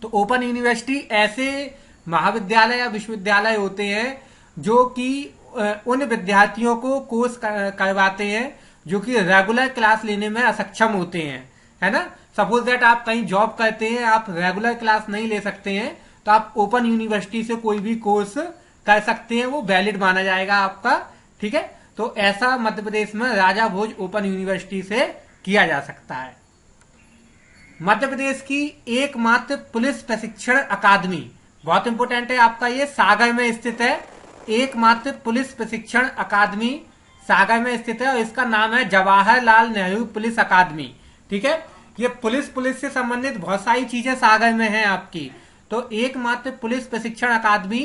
तो ओपन यूनिवर्सिटी ऐसे महाविद्यालय या विश्वविद्यालय होते हैं जो कि उन विद्यार्थियों को कोर्स करवाते हैं जो कि रेगुलर क्लास लेने में असक्षम होते हैं, है ना। सपोज दैट आप कहीं जॉब करते हैं, आप रेगुलर क्लास नहीं ले सकते हैं, तो आप ओपन यूनिवर्सिटी से कोई भी कोर्स कर सकते हैं, वो वैलिड माना जाएगा आपका। ठीक है, तो ऐसा मध्य प्रदेश में राजा भोज ओपन यूनिवर्सिटी से किया जा सकता है। मध्य प्रदेश की एकमात्र पुलिस प्रशिक्षण अकादमी, बहुत इंपोर्टेंट है आपका, ये सागर में स्थित है। एकमात्र पुलिस प्रशिक्षण अकादमी सागर में स्थित है और इसका नाम है जवाहरलाल नेहरू पुलिस अकादमी। ठीक है, ये पुलिस से संबंधित बहुत सारी चीजें सागर में हैं आपकी। तो एकमात्र पुलिस प्रशिक्षण अकादमी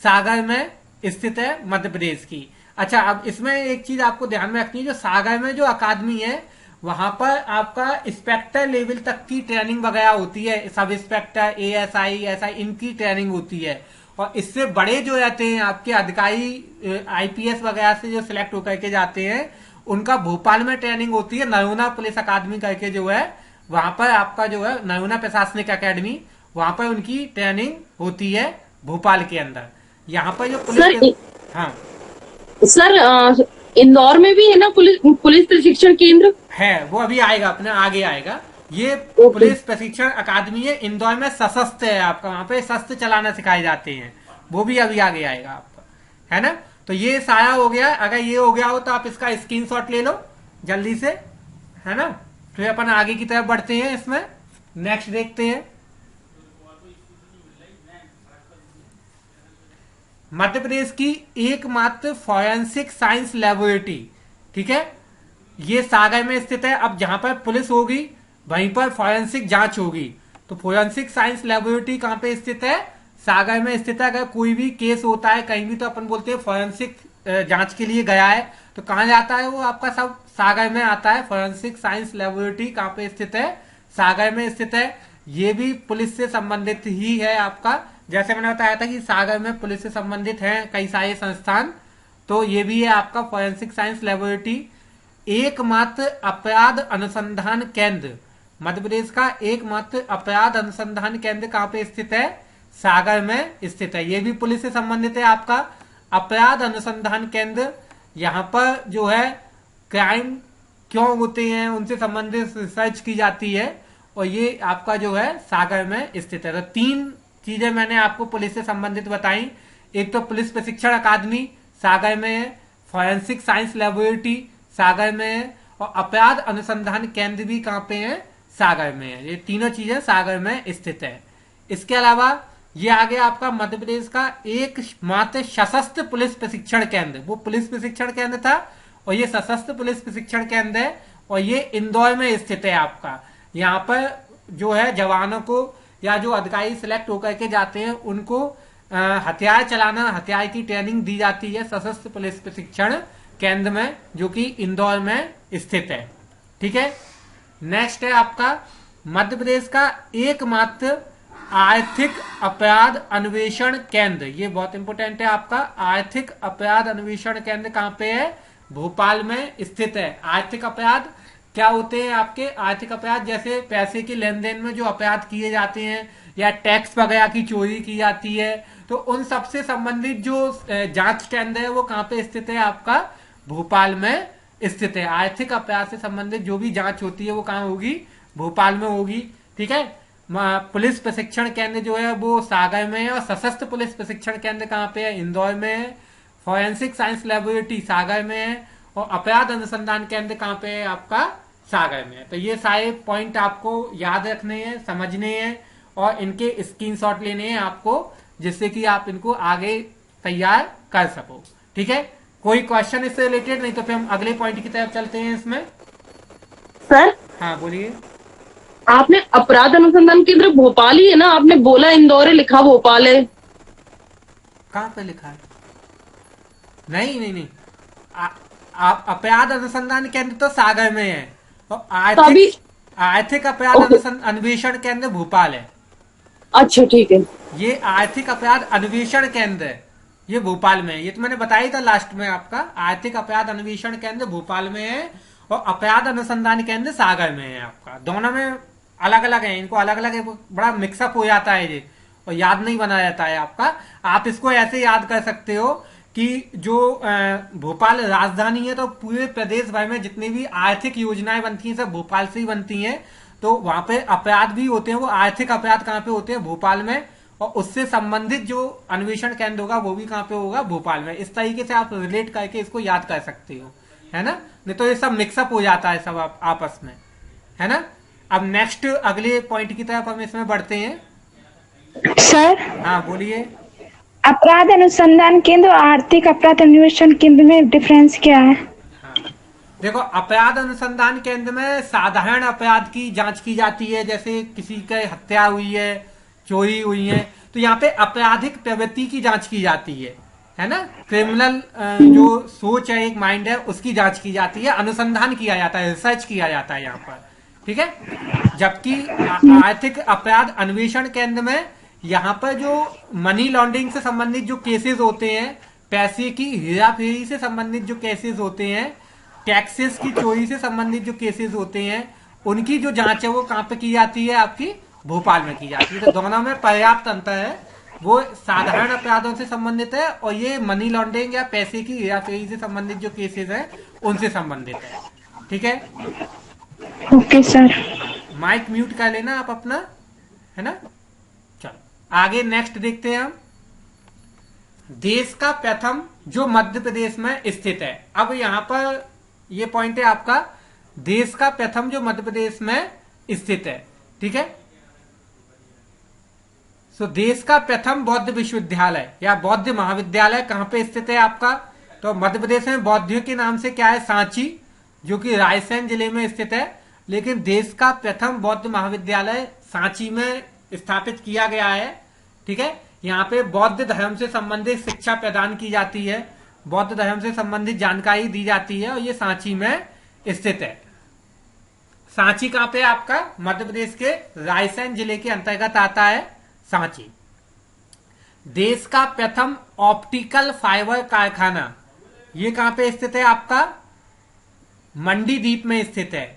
सागर में स्थित है मध्य प्रदेश की। अच्छा, अब इसमें एक चीज आपको ध्यान में रखनी है, जो सागर में जो अकादमी है वहां पर आपका इंस्पेक्टर लेवल तक की ट्रेनिंग वगैरह होती है, सब इंस्पेक्टर, एएसआई, एसआई, इनकी ट्रेनिंग होती है। और इससे बड़े जो रहते हैं आपके अधिकारी, आईपीएस वगैरह से जो सिलेक्ट होकर के जाते हैं, उनका भोपाल में ट्रेनिंग होती है, नरोना पुलिस अकादमी करके जो है, वहां पर आपका जो है नरोना प्रशासनिक अकेडमी, वहां पर उनकी ट्रेनिंग होती है भोपाल के अंदर। यहाँ पर जो पुलिस, हाँ सर, इंदौर में भी है ना पुलिस प्रशिक्षण केंद्र? है, वो अभी आएगा, अपने आगे आएगा। ये पुलिस प्रशिक्षण अकादमी है, इंदौर में सशस्त्र है आपका, वहां पे शस्त्र चलाना सिखाए जाते हैं, वो भी अभी आगे आएगा आपका, है ना। तो ये सारा हो गया। अगर ये हो गया हो तो आप इसका स्क्रीनशॉट ले लो जल्दी से, है ना। फिर अपन आगे की तरफ बढ़ते हैं, इसमें नेक्स्ट देखते हैं। मध्य प्रदेश की एकमात्र फॉरेंसिक साइंस लेबोरेटरी, ठीक है, ये सागर में स्थित है। अब जहां पर पुलिस होगी वहीं पर फॉरेंसिक जांच होगी। तो फॉरेंसिक साइंस लेबोरेटरी कहां पे स्थित है? सागर में स्थित है। अगर कोई भी केस होता है कहीं भी, तो अपन बोलते हैं फॉरेंसिक जांच के लिए गया है, तो कहां जाता है वो? आपका सब सागर में आता है। फॉरेंसिक साइंस लेबोरेटरी कहां पे स्थित है? सागर में स्थित है। ये भी पुलिस से संबंधित ही है आपका। जैसे मैंने बताया था कि सागर में पुलिस से संबंधित है कई सारे संस्थान, तो ये भी है आपका फॉरेंसिक साइंस लेबोरेटरी। एकमात्र अपराध अनुसंधान केंद्र, मध्य प्रदेश का एकमात्र अपराध अनुसंधान केंद्र कहां पे स्थित है? सागर में स्थित है। ये भी पुलिस से संबंधित है आपका अपराध अनुसंधान केंद्र। यहाँ पर जो है क्राइम क्यों होते हैं उनसे संबंधित रिसर्च की जाती है, और ये आपका जो है सागर में स्थित है। तो तीन चीजें मैंने आपको पुलिस से संबंधित बताई। एक तो पुलिस प्रशिक्षण अकादमी सागर में है, फॉरेंसिक साइंस लेबोरेटरी सागर में है, और अपराध अनुसंधान केंद्र भी कहां पे है? सागर में है। ये तीनों चीजें सागर में स्थित है। इसके अलावा ये आ गया आपका मध्य प्रदेश का एकमात्र सशस्त्र पुलिस प्रशिक्षण केंद्र। वो पुलिस प्रशिक्षण केंद्र था और ये सशस्त्र पुलिस प्रशिक्षण केंद्र है, और ये इंदौर में स्थित है आपका। यहाँ पर जो है जवानों को या जो अधिकारी सिलेक्ट होकर के जाते हैं उनको हथियार चलाना, हथियार की ट्रेनिंग दी जाती है सशस्त्र पुलिस प्रशिक्षण केंद्र में, जो कि इंदौर में स्थित है। ठीक है, नेक्स्ट है आपका मध्य प्रदेश का एकमात्र आर्थिक अपराध अन्वेषण केंद्र। ये बहुत इंपोर्टेंट है आपका। आर्थिक अपराध अन्वेषण केंद्र कहां पे है? भोपाल में स्थित है। आर्थिक अपराध क्या होते हैं आपके? आर्थिक अपराध जैसे पैसे के लेन देन में जो अपराध किए जाते हैं, या टैक्स वगैरह की चोरी की जाती है, तो उन सबसे संबंधित जो जांच केंद्र है वो कहां पे स्थित है? आपका भोपाल में स्थित है। आर्थिक अपराध से संबंधित जो भी जांच होती है वो कहां होगी? भोपाल में होगी। ठीक है, पुलिस प्रशिक्षण केंद्र जो है वो सागर में है, और सशस्त्र पुलिस प्रशिक्षण केंद्र कहां पे है? इंदौर में है। फॉरेंसिक साइंस लेबोरेटरी सागर में है, और अपराध अनुसंधान केंद्र कहां पे है? आपका सागर में है। तो ये सारे पॉइंट आपको याद रखने हैं, समझने हैं, और इनके स्क्रीनशॉट लेने हैं आपको, जिससे कि आप इनको आगे तैयार कर सको। ठीक है, कोई क्वेश्चन इससे रिलेटेड? नहीं तो फिर हम अगले पॉइंट की तरफ चलते हैं। इसमें सर हाँ बोलिए। आपने अपराध अनुसंधान केंद्र भोपाल ही है ना, आपने बोला इंदौर है, लिखा भोपाल है। कहाँ पे लिखा है? नहीं नहीं नहीं, अपराध अनुसंधान केंद्र तो सागर में है, और तो अभी आर्थिक अपराध ओके, अन्वेषण केंद्र भोपाल है। अच्छा ठीक है। ये आर्थिक अपराध अन्वेषण केंद्र है, ये भोपाल में है। ये तो मैंने बताया था लास्ट में आपका, आर्थिक अपराध अन्वेषण केंद्र भोपाल में है और अपराध अनुसंधान केंद्र सागर में है आपका। दोनों में अलग अलग है, इनको अलग अलग बड़ा मिक्सअप हो जाता है ये, और याद नहीं बना जाता है आपका। आप इसको ऐसे याद कर सकते हो कि जो भोपाल राजधानी है, तो पूरे प्रदेश भर में जितनी भी आर्थिक योजनाएं बनती हैं सब भोपाल से ही बनती हैं। तो वहां पे अपराध भी होते हैं, वो आर्थिक अपराध कहाँ पे होते हैं? भोपाल में। और उससे संबंधित जो अन्वेषण केंद्र होगा वो भी कहाँ पे होगा? भोपाल में। इस तरीके से आप रिलेट करके इसको याद कर सकते हो, है ना? नहीं तो ये सब मिक्सअप हो जाता है सब आपस में, है ना? अब नेक्स्ट अगले पॉइंट की तरफ हम इसमें बढ़ते हैं। सर, हाँ बोलिए। अपराध अनुसंधान केंद्र और आर्थिक अपराध अन्वेषण केंद्र में डिफरेंस क्या है? हाँ देखो, अपराध अनुसंधान केंद्र में साधारण अपराध की जांच की जाती है, जैसे किसी की हत्या हुई है, चोरी हुई है, तो यहाँ पे आपराधिक प्रवृत्ति की जांच की जाती है ना? क्रिमिनल जो सोच है, एक माइंड है, उसकी जांच की जाती है, अनुसंधान किया जाता है, रिसर्च किया जाता है यहाँ पर, ठीक है? जबकि आर्थिक अपराध अन्वेषण केंद्र में यहाँ पर जो मनी लॉन्ड्रिंग से संबंधित जो केसेस होते हैं, पैसे की हेराफेरी से संबंधित जो केसेस होते हैं, टैक्सेस की चोरी से संबंधित जो केसेस होते हैं, उनकी जो जांच है वो कहाँ पे की जाती है? आपकी भोपाल में की जाती है। तो दोनों में पर्याप्त अंतर है, वो साधारण अपराधों से संबंधित है और ये मनी लॉन्ड्रिंग या पैसे की हेराफेरी से संबंधित जो केसेस हैं उनसे संबंधित है, ठीक है? Okay sir. माइक म्यूट कर लेना आप अपना, है ना? चलो आगे नेक्स्ट देखते हैं हम। देश का प्रथम जो मध्य प्रदेश में स्थित है। अब यहां पर ये पॉइंट है आपका, देश का प्रथम जो मध्य प्रदेश में स्थित है, ठीक है? सो देश का प्रथम बौद्ध विश्वविद्यालय या बौद्ध महाविद्यालय कहां पे स्थित है आपका? तो मध्य प्रदेश में बौद्धियों के नाम से क्या है? सांची, जो कि रायसेन जिले में स्थित है। लेकिन देश का प्रथम बौद्ध महाविद्यालय सांची में स्थापित किया गया है, ठीक है? यहाँ पे बौद्ध धर्म से संबंधित शिक्षा प्रदान की जाती है, बौद्ध धर्म से संबंधित जानकारी दी जाती है, और ये सांची में स्थित है। सांची कहाँ पे आपका? मध्य प्रदेश के रायसेन जिले के अंतर्गत आता है सांची। देश का प्रथम ऑप्टिकल फाइबर कारखाना ये कहां पे स्थित है आपका? मंडीदीप में स्थित है।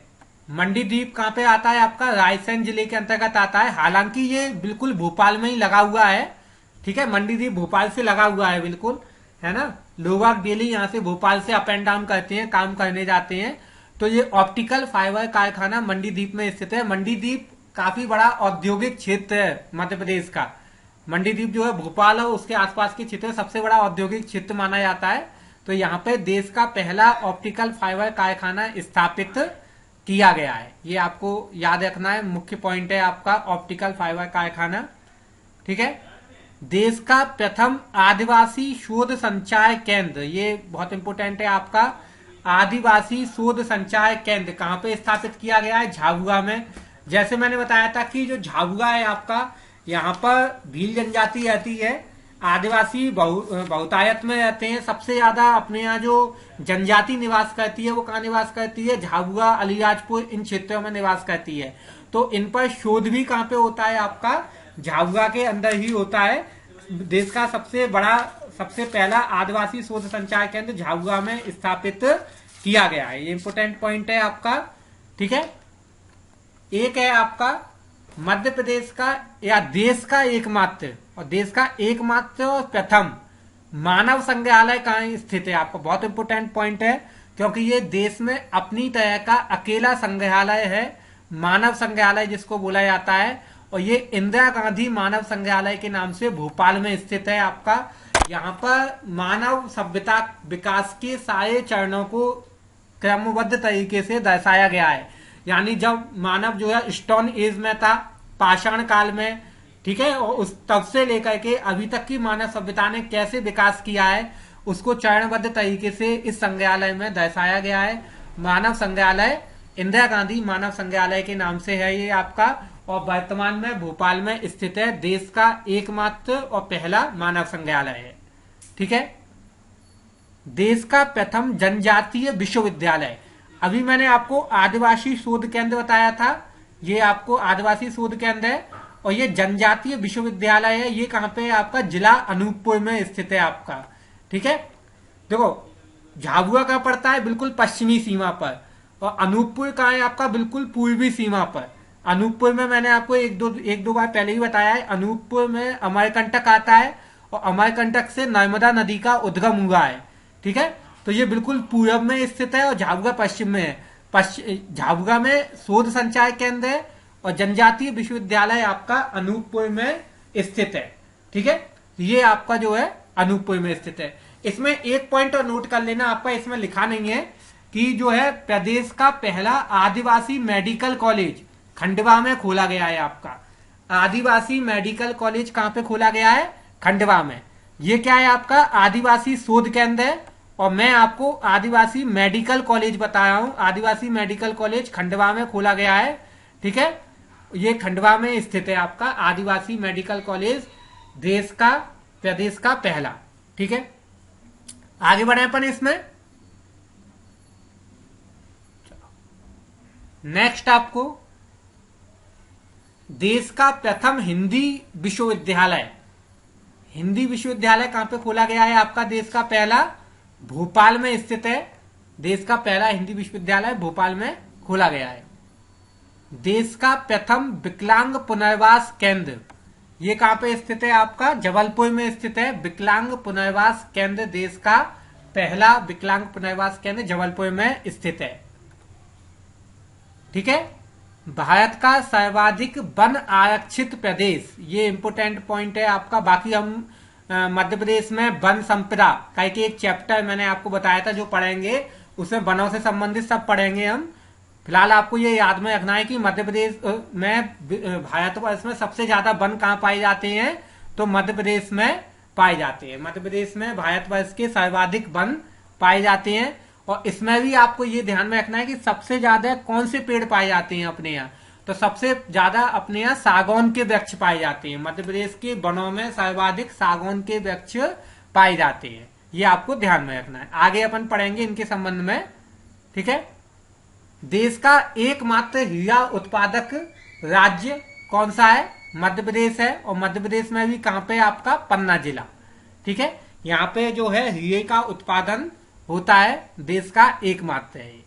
मंडीदीप कहां पे आता है आपका? रायसेन जिले के अंतर्गत आता है। हालांकि ये बिल्कुल भोपाल में ही लगा हुआ है, ठीक है? मंडीदीप भोपाल से लगा हुआ है बिल्कुल, है ना? लोग डेली यहां से भोपाल से अप एंड डाउन करते हैं, काम करने जाते हैं। तो ये ऑप्टिकल फाइबर कारखाना मंडीदीप में स्थित है। मंडीदीप काफी बड़ा औद्योगिक क्षेत्र है मध्य प्रदेश का। मंडीदीप जो है भोपाल और उसके आसपास के क्षेत्र सबसे बड़ा औद्योगिक क्षेत्र माना जाता है। तो यहाँ पे देश का पहला ऑप्टिकल फाइबर कारखाना स्थापित किया गया है, ये आपको याद रखना है, मुख्य पॉइंट है आपका ऑप्टिकल फाइबर कारखाना, ठीक है? देश का प्रथम आदिवासी शोध संचार केंद्र, ये बहुत इंपोर्टेंट है आपका। आदिवासी शोध संचार केंद्र कहाँ पे स्थापित किया गया है? झाबुआ में। जैसे मैंने बताया था कि जो झाबुआ है आपका, यहाँ पर भील जनजाति रहती है, आदिवासी बहुतायत में रहते हैं। सबसे ज्यादा अपने यहाँ जो जनजाति निवास करती है वो कहाँ निवास करती है? झाबुआ, अलीराजपुर, इन क्षेत्रों में निवास करती है। तो इन पर शोध भी कहाँ पे होता है आपका? झाबुआ के अंदर ही होता है। देश का सबसे बड़ा, सबसे पहला आदिवासी शोध संचार केंद्र झाबुआ में स्थापित किया गया है। ये इंपोर्टेंट पॉइंट है आपका, ठीक है? एक है आपका मध्य प्रदेश का या देश का एकमात्र, और देश का एकमात्र और प्रथम मानव संग्रहालय कहाँ स्थित है आपका? बहुत इंपोर्टेंट पॉइंट है, क्योंकि ये देश में अपनी तरह का अकेला संग्रहालय है, मानव संग्रहालय जिसको बोला जाता है। और ये इंदिरा गांधी मानव संग्रहालय के नाम से भोपाल में स्थित है आपका। यहाँ पर मानव सभ्यता विकास के सारे चरणों को क्रमबद्ध तरीके से दर्शाया गया है। यानी जब मानव जो है स्टोन एज में था, पाषाण काल में, ठीक है, और उस तब से लेकर के अभी तक की मानव सभ्यता ने कैसे विकास किया है उसको चरणबद्ध तरीके से इस संग्रहालय में दर्शाया गया है। मानव संग्रहालय इंदिरा गांधी मानव संग्रहालय के नाम से है ये आपका, और वर्तमान में भोपाल में स्थित है। देश का एकमात्र और पहला मानव संग्रहालय है। ठीक है। देश का प्रथम जनजातीय विश्वविद्यालय, अभी मैंने आपको आदिवासी शोध केंद्र बताया था, ये आपको आदिवासी शोध केंद्र है, और ये जनजातीय विश्वविद्यालय है। ये कहाँ पे है आपका? जिला अनूपपुर में स्थित है आपका। ठीक है। देखो, झाबुआ का पड़ता है बिल्कुल पश्चिमी सीमा पर, और अनूपपुर कहाँ है आपका? बिल्कुल पूर्वी सीमा पर। अनूपपुर में मैंने आपको एक दो बार पहले ही बताया है, अनूपपुर में अमरकंटक आता है, और अमरकंटक से नर्मदा नदी का उद्गम हुआ है। ठीक है। तो ये बिल्कुल पूर्व में स्थित है, और झाबुआ पश्चिम में है। झाबुआ में शोध संचार केंद्र है, और जनजातीय विश्वविद्यालय आपका अनूपपुर में स्थित है। ठीक है। ये आपका जो है अनूपपुर में स्थित है। इसमें एक पॉइंट और नोट कर लेना, आपका इसमें लिखा नहीं है कि जो है प्रदेश का पहला आदिवासी मेडिकल कॉलेज खंडवा में खोला गया है आपका। आदिवासी मेडिकल कॉलेज कहां पे खोला गया है? खंडवा में। ये क्या है आपका? आदिवासी शोध केंद्र है, और मैं आपको आदिवासी मेडिकल कॉलेज बताया हूं। आदिवासी मेडिकल कॉलेज खंडवा में खोला गया है। ठीक है। ये खंडवा में स्थित है आपका आदिवासी मेडिकल कॉलेज, प्रदेश का पहला। ठीक है। आगे बढ़े अपन इसमें। नेक्स्ट आपको देश का प्रथम हिंदी विश्वविद्यालय, हिंदी विश्वविद्यालय कहां पे खोला गया है आपका? देश का पहला भोपाल में स्थित है। देश का पहला हिंदी विश्वविद्यालय भोपाल में खोला गया है। देश का प्रथम विकलांग पुनर्वास केंद्र, ये कहां पे स्थित है आपका? जबलपुर में स्थित है। विकलांग पुनर्वास केंद्र, देश का पहला विकलांग पुनर्वास केंद्र जबलपुर में स्थित है। ठीक है। भारत का सर्वाधिक वन आरक्षित प्रदेश, ये इंपोर्टेंट पॉइंट है आपका। बाकी हम मध्य प्रदेश में वन संपदा का एक चैप्टर मैंने आपको बताया था जो पढ़ेंगे, उसमें वनों से संबंधित सब पढ़ेंगे हम। फिलहाल आपको ये याद में रखना है कि मध्य प्रदेश में, भारतवर्ष में सबसे ज्यादा वन कहाँ पाए जाते हैं? तो मध्य प्रदेश में पाए जाते हैं। मध्य प्रदेश में भारतवर्ष के सर्वाधिक वन पाए जाते हैं। और इसमें भी आपको ये ध्यान में रखना है कि सबसे ज्यादा कौन से पेड़ पाए जाते हैं अपने यहाँ? तो सबसे ज्यादा अपने यहाँ सागौन के वृक्ष पाए जाते हैं। मध्य प्रदेश के वनों में सर्वाधिक सागौन के वृक्ष पाए जाते हैं। ये आपको ध्यान में रखना है। आगे अपन पढ़ेंगे इनके संबंध में। ठीक है। देश का एकमात्र हीरा उत्पादक राज्य कौन सा है? मध्य प्रदेश है। और मध्य प्रदेश में भी कहां पे? आपका पन्ना जिला। ठीक है। यहाँ पे जो है हीरे का उत्पादन होता है, देश का एकमात्र है।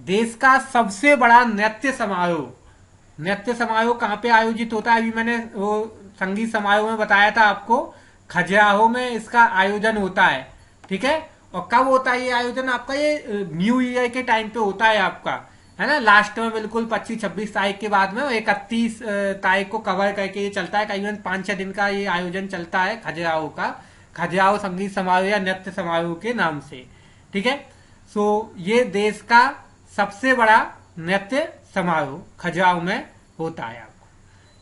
देश का सबसे बड़ा नृत्य समारोह कहां पे आयोजित होता है? अभी मैंने वो संगीत समारोह में बताया था आपको, खजुराहो में इसका आयोजन होता है। ठीक है। और कब होता है ये आयोजन आपका? ये न्यू ईयर के टाइम पे होता है आपका, है ना, लास्ट में बिल्कुल 25-26 तारीख के बाद में, 31 तारीख को कवर करके ये चलता है। करीबन 5-6 दिन का ये आयोजन चलता है खजुराहो का, खजुराहो संगीत समारोह या नृत्य समारोह के नाम से। ठीक है। सो ये देश का सबसे बड़ा नृत्य समारोह खजुराहो में होता है आपको।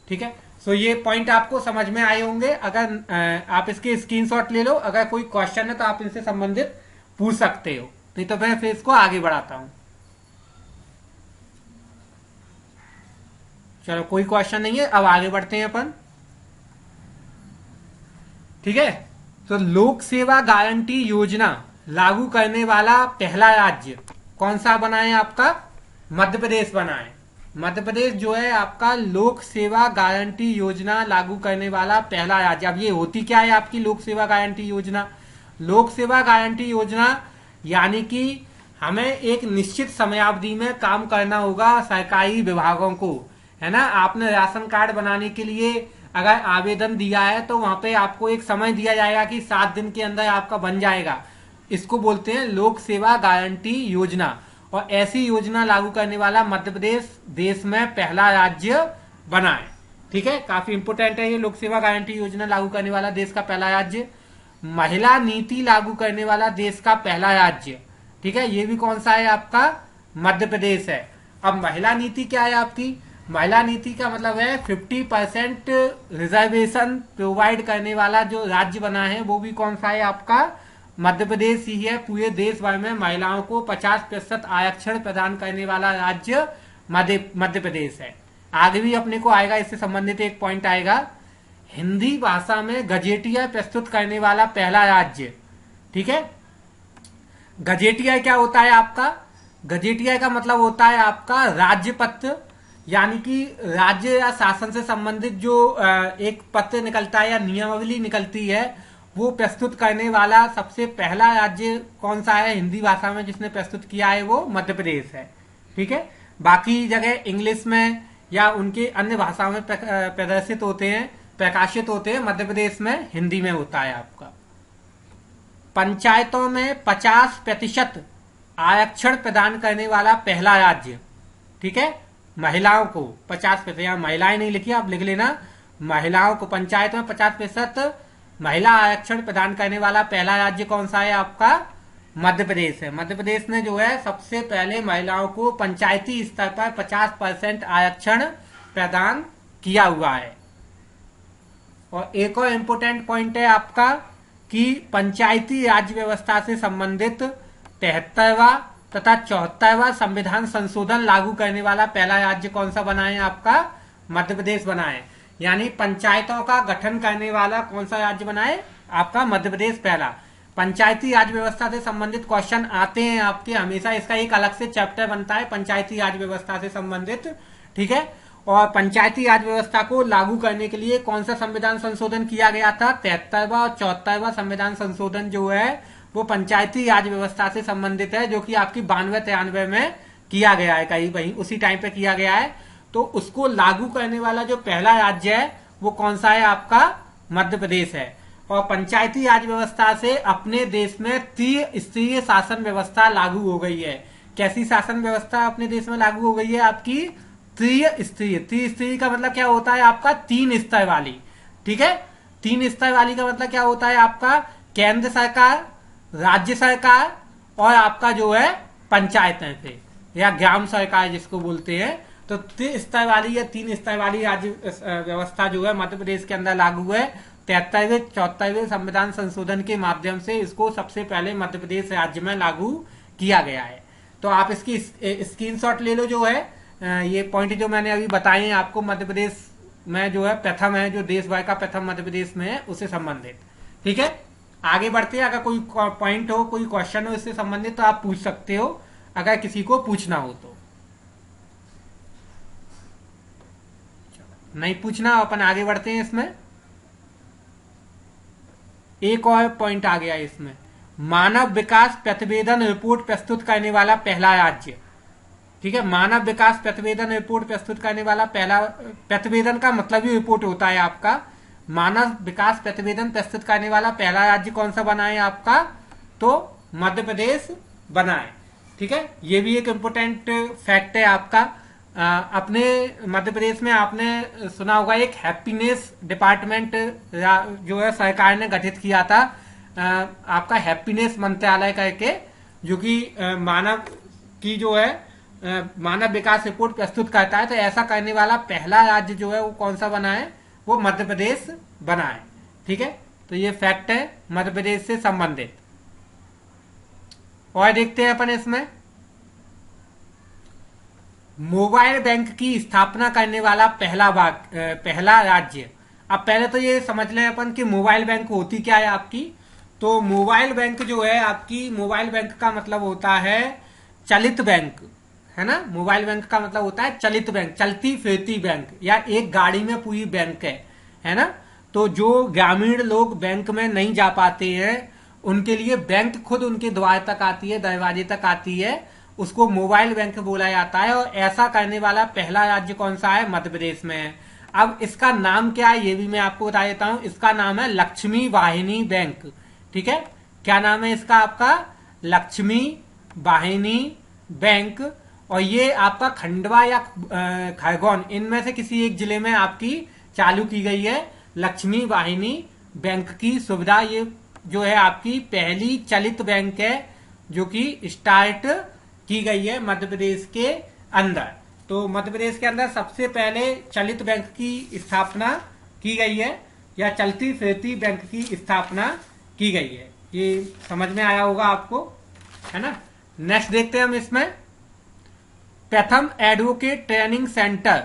ठीक है। सो ये पॉइंट आपको समझ में आए होंगे। अगर आप इसके स्क्रीनशॉट ले लो, अगर कोई क्वेश्चन है तो आप इनसे संबंधित पूछ सकते हो, नहीं तो मैं फिर इसको आगे बढ़ाता हूं। चलो, कोई क्वेश्चन नहीं है, अब आगे बढ़ते हैं अपन। ठीक है। तो लोक सेवा गारंटी योजना लागू करने वाला पहला राज्य कौन सा बना है आपका? मध्य प्रदेश बना है। मध्य प्रदेश जो है आपका लोक सेवा गारंटी योजना लागू करने वाला पहला राज्य। अब ये होती क्या है आपकी लोक सेवा गारंटी योजना? लोक सेवा गारंटी योजना यानी कि हमें एक निश्चित समयावधि में काम करना होगा सरकारी विभागों को, है ना। आपने राशन कार्ड बनाने के लिए अगर आवेदन दिया है तो वहां पे आपको एक समय दिया जाएगा कि 7 दिन के अंदर आपका बन जाएगा। इसको बोलते हैं लोक सेवा गारंटी योजना। और ऐसी योजना लागू करने वाला मध्य प्रदेश देश में पहला राज्य बना है। ठीक है। काफी इंपोर्टेंट है ये लोक सेवा गारंटी योजना लागू करने वाला देश का पहला राज्य। महिला नीति लागू करने वाला देश का पहला राज्य, ठीक है, ये भी कौन सा है आपका? मध्य प्रदेश है। अब महिला नीति क्या है आपकी? महिला नीति का मतलब है 50% रिजर्वेशन प्रोवाइड करने वाला जो राज्य बना है वो भी कौन सा है आपका? मध्य प्रदेश ही है पूरे देश भर में महिलाओं को 50% आरक्षण प्रदान करने वाला राज्य मध्य प्रदेश है। आगे भी अपने को आएगा, इससे संबंधित एक पॉइंट आएगा, हिंदी भाषा में गजेटियर प्रस्तुत करने वाला पहला राज्य। ठीक है, गजेटियर क्या होता है आपका? गजेटियर का मतलब होता है आपका राज्य पत्र, यानी कि राज्य या शासन से संबंधित जो एक पत्र निकलता है या नियमावली निकलती है, वो प्रस्तुत करने वाला सबसे पहला राज्य कौन सा है हिंदी भाषा में जिसने प्रस्तुत किया है? वो मध्य प्रदेश है। ठीक है, बाकी जगह इंग्लिश में या उनके अन्य भाषाओं में प्रदर्शित होते हैं, प्रकाशित होते हैं, मध्य प्रदेश में हिंदी में होता है आपका। पंचायतों में 50% आरक्षण प्रदान करने वाला पहला राज्य। ठीक है, महिलाओं को 50%, यहाँ महिलाएं नहीं लिखी, आप लिख लेना, महिलाओं को पंचायत में 50% महिला आरक्षण प्रदान करने वाला पहला राज्य कौन सा है आपका? मध्य प्रदेश है। मध्य प्रदेश ने जो है सबसे पहले महिलाओं को पंचायती स्तर पर 50% आरक्षण प्रदान किया हुआ है। और एक और इम्पोर्टेंट पॉइंट है आपका कि पंचायती राज व्यवस्था से संबंधित 73वां तथा 74वां संविधान संशोधन लागू करने वाला पहला राज्य कौन सा बना है आपका? मध्य प्रदेश बना है। यानी पंचायतों का गठन करने वाला कौन सा राज्य बना है आपका? मध्य प्रदेश पहला। पंचायती राज व्यवस्था से संबंधित क्वेश्चन आते हैं आपके हमेशा, इसका एक अलग से चैप्टर बनता है पंचायती राज व्यवस्था से संबंधित। ठीक है, और पंचायती राज व्यवस्था को लागू करने के लिए कौन सा संविधान संशोधन किया गया था? 73वां और 74वां संविधान संशोधन जो है वो पंचायती राज व्यवस्था से संबंधित है, जो कि आपकी 92-93 में किया गया है, कहीं वहीं उसी टाइम पे किया गया है। तो उसको लागू करने वाला जो पहला राज्य है वो कौन सा है आपका? मध्य प्रदेश है। और पंचायती राज व्यवस्था से अपने देश में त्रिस्तरीय शासन व्यवस्था लागू हो गई है। कैसी शासन व्यवस्था अपने देश में लागू हो गई है आपकी? त्रिस्तरीय। त्रिस्तरीय का मतलब क्या होता है आपका? 3 स्तर वाली। ठीक है, 3 स्तर वाली का मतलब क्या होता है आपका? केंद्र सरकार, राज्य सरकार और आपका जो है पंचायतें थे या ग्राम सरकार जिसको बोलते हैं। तो 3 स्तर वाली या 3 स्तर वाली राज्य व्यवस्था जो है मध्य प्रदेश के अंदर लागू है। 73वें 74वें संविधान संशोधन के माध्यम से इसको सबसे पहले मध्य प्रदेश राज्य में लागू किया गया है। तो आप इसकी स्क्रीनशॉट ले लो, जो है ये पॉइंट जो मैंने अभी बताए हैं आपको, मध्य प्रदेश में जो है प्रथम है, जो देश भर का प्रथम मध्य प्रदेश में है, उससे संबंधित। ठीक है, आगे बढ़ते हैं। अगर कोई पॉइंट हो, कोई क्वेश्चन हो इससे संबंधित तो आप पूछ सकते हो, अगर किसी को पूछना हो तो। नहीं पूछना, अपन आगे बढ़ते हैं। इसमें एक और पॉइंट आ गया इसमें, मानव विकास प्रतिवेदन रिपोर्ट प्रस्तुत करने वाला पहला राज्य। ठीक है, मानव विकास प्रतिवेदन रिपोर्ट प्रस्तुत करने वाला पहला, प्रतिवेदन का मतलब ही रिपोर्ट होता है आपका। मानव विकास प्रतिवेदन प्रस्तुत करने वाला पहला राज्य कौन सा बना है आपका? तो मध्य प्रदेश बना है। ठीक है, ये भी एक इम्पोर्टेंट फैक्ट है आपका। अपने मध्य प्रदेश में आपने सुना होगा एक हैप्पीनेस डिपार्टमेंट जो है सरकार ने गठित किया था, आपका हैप्पीनेस मंत्रालय करके, जो कि मानव की जो है मानव विकास रिपोर्ट प्रस्तुत करता है। तो ऐसा करने वाला पहला राज्य जो है वो कौन सा बना है? वो मध्य प्रदेश बना है। ठीक है, तो ये फैक्ट है मध्य प्रदेश से संबंधित। और देखते हैं अपन इसमें, मोबाइल बैंक की स्थापना करने वाला पहला राज्य। अब पहले तो ये समझ लें अपन कि मोबाइल बैंक होती क्या है आपकी। तो मोबाइल बैंक जो है आपकी, मोबाइल बैंक का मतलब होता है चलित बैंक, है ना। मोबाइल बैंक का मतलब होता है चलित बैंक, चलती फिरती बैंक, या एक गाड़ी में पूरी बैंक है ना। तो जो ग्रामीण लोग बैंक में नहीं जा पाते हैं उनके लिए बैंक खुद उनके द्वार तक आती है, दरवाजे तक आती है, उसको मोबाइल बैंक बोला जाता है। और ऐसा करने वाला पहला राज्य कौन सा है? मध्य प्रदेश में है। अब इसका नाम क्या है ये भी मैं आपको बता देता हूं। इसका नाम है लक्ष्मी वाहिनी बैंक। ठीक है, क्या नाम है इसका? आपका लक्ष्मी वाहिनी बैंक। और ये आपका खंडवा या खरगोन, इनमें से किसी एक जिले में आपकी चालू की गई है लक्ष्मी वाहिनी बैंक की सुविधा। ये जो है आपकी पहली चलित बैंक है जो कि स्टार्ट की गई है मध्य प्रदेश के अंदर। तो मध्य प्रदेश के अंदर सबसे पहले चलित बैंक की स्थापना की गई है, या चलती फिरती बैंक की स्थापना की गई है। ये समझ में आया होगा आपको, है ना। नेक्स्ट देखते हैं हम इसमें, प्रथम एडवोकेट ट्रेनिंग सेंटर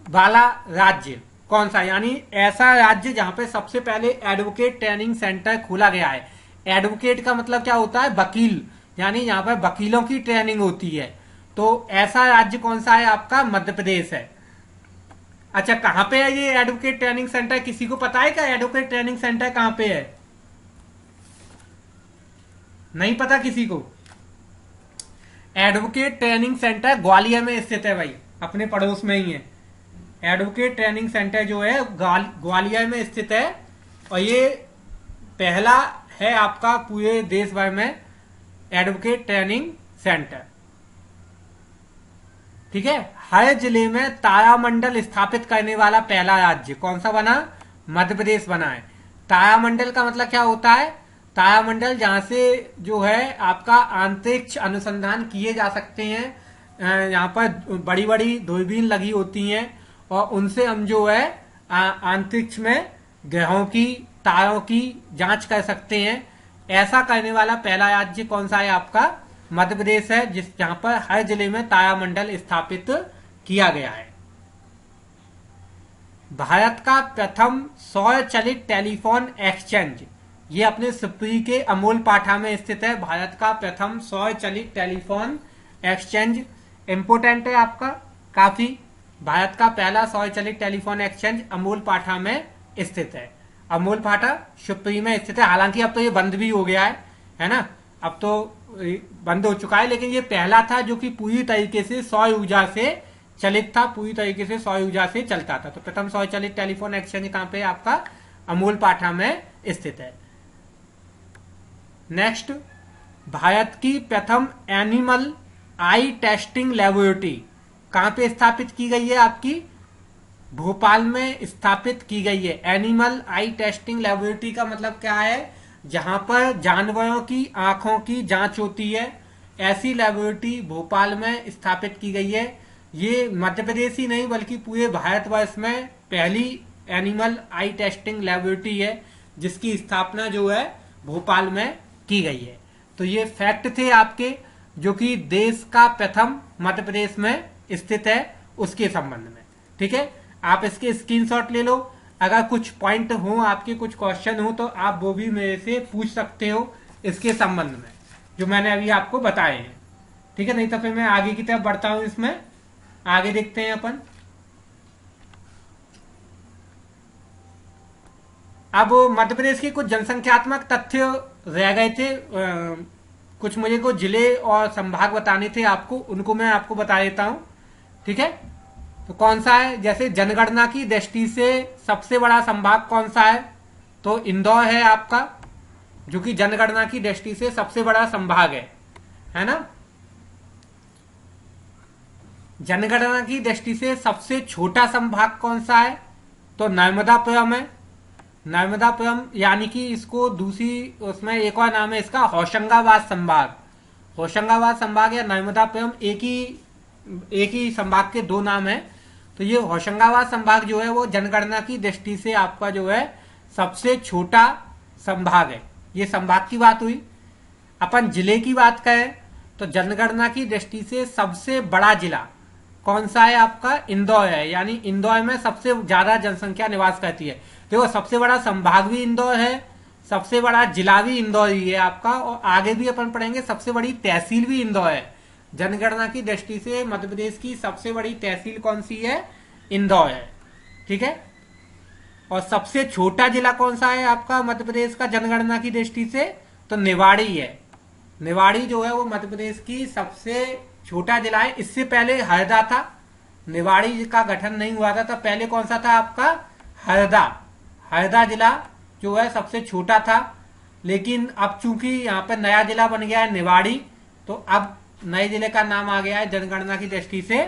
वाला राज्य कौन सा, यानी ऐसा राज्य जहां पे सबसे पहले एडवोकेट ट्रेनिंग सेंटर खोला गया है। एडवोकेट का मतलब क्या होता है, वकील, यानी यहाँ पर वकीलों की ट्रेनिंग होती है। तो ऐसा राज्य कौन सा है आपका, मध्य प्रदेश है। अच्छा, कहां पे है ये एडवोकेट ट्रेनिंग सेंटर, किसी को पता है क्या एडवोकेट ट्रेनिंग सेंटर कहां पे है? नहीं पता किसी को? एडवोकेट ट्रेनिंग सेंटर ग्वालियर में स्थित है भाई, अपने पड़ोस में ही है। एडवोकेट ट्रेनिंग सेंटर जो है ग्वालियर में स्थित है, और ये पहला है आपका पूरे देश भर में एडवोकेट ट्रेनिंग सेंटर। ठीक है, हर जिले में तारामंडल स्थापित करने वाला पहला राज्य कौन सा बना, मध्य प्रदेश बना है। तारामंडल का मतलब क्या होता है, तारामंडल जहां से जो है आपका अंतरिक्ष अनुसंधान किए जा सकते हैं। यहाँ पर बड़ी बड़ी दूरबीन लगी होती हैं और उनसे हम जो है अंतरिक्ष में ग्रहों की, तारों की जांच कर सकते हैं। ऐसा करने वाला पहला राज्य कौन सा है आपका, मध्य प्रदेश है, जहां पर हर जिले में तारामंडल स्थापित किया गया है। भारत का प्रथम सौर चलित टेलीफोन एक्सचेंज, ये अपने शिवपुरी के अमोल पाठा में स्थित है। भारत का प्रथम सौर चलित टेलीफोन एक्सचेंज इंपोर्टेंट है आपका काफी। भारत का पहला सौर चलित टेलीफोन एक्सचेंज अमोल पाठा में स्थित है। अमोल पाठा शिवपुरी में स्थित है। हालांकि अब तो ये बंद भी हो गया है ना, अब तो बंद हो चुका है, लेकिन ये पहला था जो कि पूरी तरीके से सौर ऊर्जा से चलित था, पूरी तरीके से सौर ऊर्जा से चलता था। तो प्रथम सौर चलित टेलीफोन एक्सचेंज कहां पे आपका, अमोल पाठा में स्थित है। नेक्स्ट, भारत की प्रथम एनिमल आई टेस्टिंग लेबोरेटरी कहां पे स्थापित की गई है आपकी, भोपाल में स्थापित की गई है। एनिमल आई टेस्टिंग लेबोरेटरी का मतलब क्या है, जहां पर जानवरों की आंखों की जांच होती है, ऐसी लेबोरेटरी भोपाल में स्थापित की गई है। ये मध्य प्रदेश ही नहीं बल्कि पूरे भारतवर्ष में पहली एनिमल आई टेस्टिंग लेबोरेटरी है, जिसकी स्थापना जो है भोपाल में की गई है। तो ये फैक्ट थे आपके, जो कि देश का प्रथम मध्य प्रदेश में स्थित है उसके संबंध में। ठीक है, आप इसके स्क्रीनशॉट ले लो। अगर कुछ पॉइंट हो, आपके कुछ क्वेश्चन हो, तो आप वो भी मेरे से पूछ सकते हो इसके संबंध में, जो मैंने अभी आपको बताए हैं। ठीक है, नहीं तो फिर मैं आगे की तरफ बढ़ता हूं। इसमें आगे देखते हैं अपन। अब मध्य प्रदेश के कुछ जनसंख्यात्मक तथ्य रह गए थे, कुछ मुझे को जिले और संभाग बताने थे आपको, उनको मैं आपको बता देता हूं। ठीक है, तो कौन सा है, जैसे जनगणना की दृष्टि से सबसे बड़ा संभाग कौन सा है, तो इंदौर है आपका, जो कि जनगणना की दृष्टि से सबसे बड़ा संभाग है ना। जनगणना की दृष्टि से सबसे छोटा संभाग कौन सा है, तो नर्मदापुरम है। नर्मदापुरम, यानी कि इसको दूसरी उसमें एक और नाम है इसका, होशंगाबाद संभाग। होशंगाबाद संभाग या नर्मदापुरम एक ही संभाग के दो नाम है। तो ये होशंगाबाद संभाग जो है वो जनगणना की दृष्टि से आपका जो है सबसे छोटा संभाग है। ये संभाग की बात हुई। अपन जिले की बात करें तो जनगणना की दृष्टि से सबसे बड़ा जिला कौन सा है आपका, इंदौर है। यानी इंदौर में सबसे ज्यादा जनसंख्या निवास करती है। देखो, सबसे बड़ा संभाग भी इंदौर है, सबसे बड़ा जिला भी इंदौर ही है आपका, और आगे भी अपन पढ़ेंगे सबसे बड़ी तहसील भी इंदौर है। जनगणना की दृष्टि से मध्य प्रदेश की सबसे बड़ी तहसील कौन सी है, इंदौर है। ठीक है, और सबसे छोटा जिला कौन सा है आपका मध्य प्रदेश का जनगणना की दृष्टि से, तो निवाड़ी है। निवाड़ी जो है वो मध्य प्रदेश की सबसे छोटा जिला है। इससे पहले हरदा था, निवाड़ी का गठन नहीं हुआ था, तो पहले कौन सा था आपका, हरदा। हरदा जिला जो है सबसे छोटा था, लेकिन अब चूंकि यहाँ पर नया जिला बन गया है निवाड़ी, तो अब नए जिले का नाम आ गया है जनगणना की दृष्टि से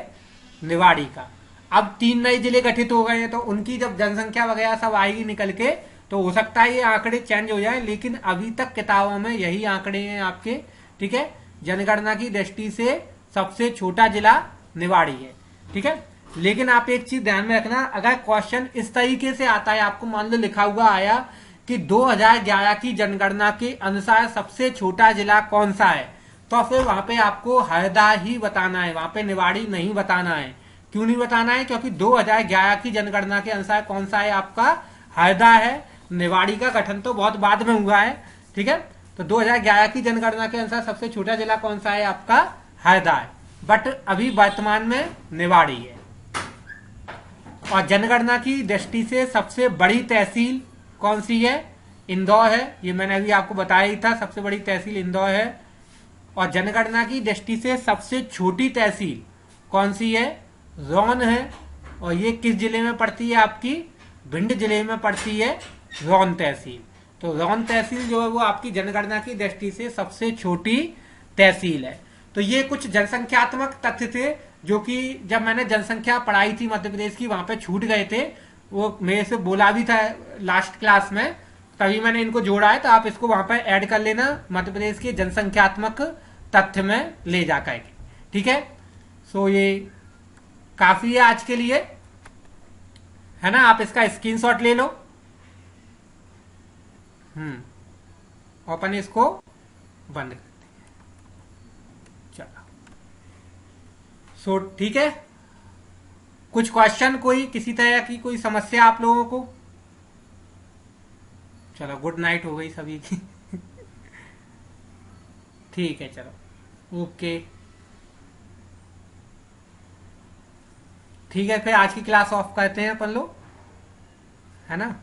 निवाड़ी का। अब 3 नए जिले गठित हो गए हैं, तो उनकी जब जनसंख्या वगैरह सब आएगी निकल के, तो हो सकता है ये आंकड़े चेंज हो जाए, लेकिन अभी तक किताबों में यही आंकड़े हैं आपके। ठीक है, जनगणना की दृष्टि से सबसे छोटा जिला निवाड़ी है। ठीक है, लेकिन आप एक चीज ध्यान में रखना, अगर क्वेश्चन इस तरीके से आता है, आपको मान लो लिखा हुआ आया कि 2011 की जनगणना के अनुसार सबसे छोटा जिला कौन सा है, तो फिर वहां पे आपको हरदा ही बताना है, वहां पे निवाड़ी नहीं बताना है। क्यों नहीं बताना है? क्योंकि 2011 की जनगणना के अनुसार कौन सा है आपका, हरदा है। निवाड़ी का गठन तो बहुत बाद में हुआ है, ठीक है। तो 2011 की जनगणना के अनुसार सबसे छोटा जिला कौन सा है आपका, हरदा है, बट अभी वर्तमान में निवाड़ी है। और जनगणना की दृष्टि से सबसे बड़ी तहसील कौन सी है, इंदौर है। ये मैंने अभी आपको बताया ही था, सबसे बड़ी तहसील इंदौर है। और जनगणना की दृष्टि से सबसे छोटी तहसील कौन सी है, रौन है। और ये किस जिले में पड़ती है आपकी, भिंड जिले में पड़ती है रौन तहसील। तो रौन तहसील जो है वो आपकी जनगणना की दृष्टि से सबसे छोटी तहसील है। तो ये कुछ जनसंख्यात्मक तथ्य थे जो कि जब मैंने जनसंख्या पढ़ाई थी मध्य प्रदेश की, वहां पे छूट गए थे। वो मेरे से बोला भी था लास्ट क्लास में, तभी मैंने इनको जोड़ा है। तो आप इसको वहां पर ऐड कर लेना, मध्य प्रदेश के जनसंख्यात्मक तथ्य में ले जाकर, ठीक है। सो ये काफी है आज के लिए, है ना। आप इसका स्क्रीनशॉट ले लो। अपन इसको बंद कर देंगे, चलो। सो ठीक है, कुछ क्वेश्चन, कोई किसी तरह की कोई समस्या आप लोगों को? चलो, गुड नाइट हो गई सभी की। ठीक है, चलो, ओके, ठीक है। फिर आज की क्लास ऑफ करते हैं अपन लोग, है ना।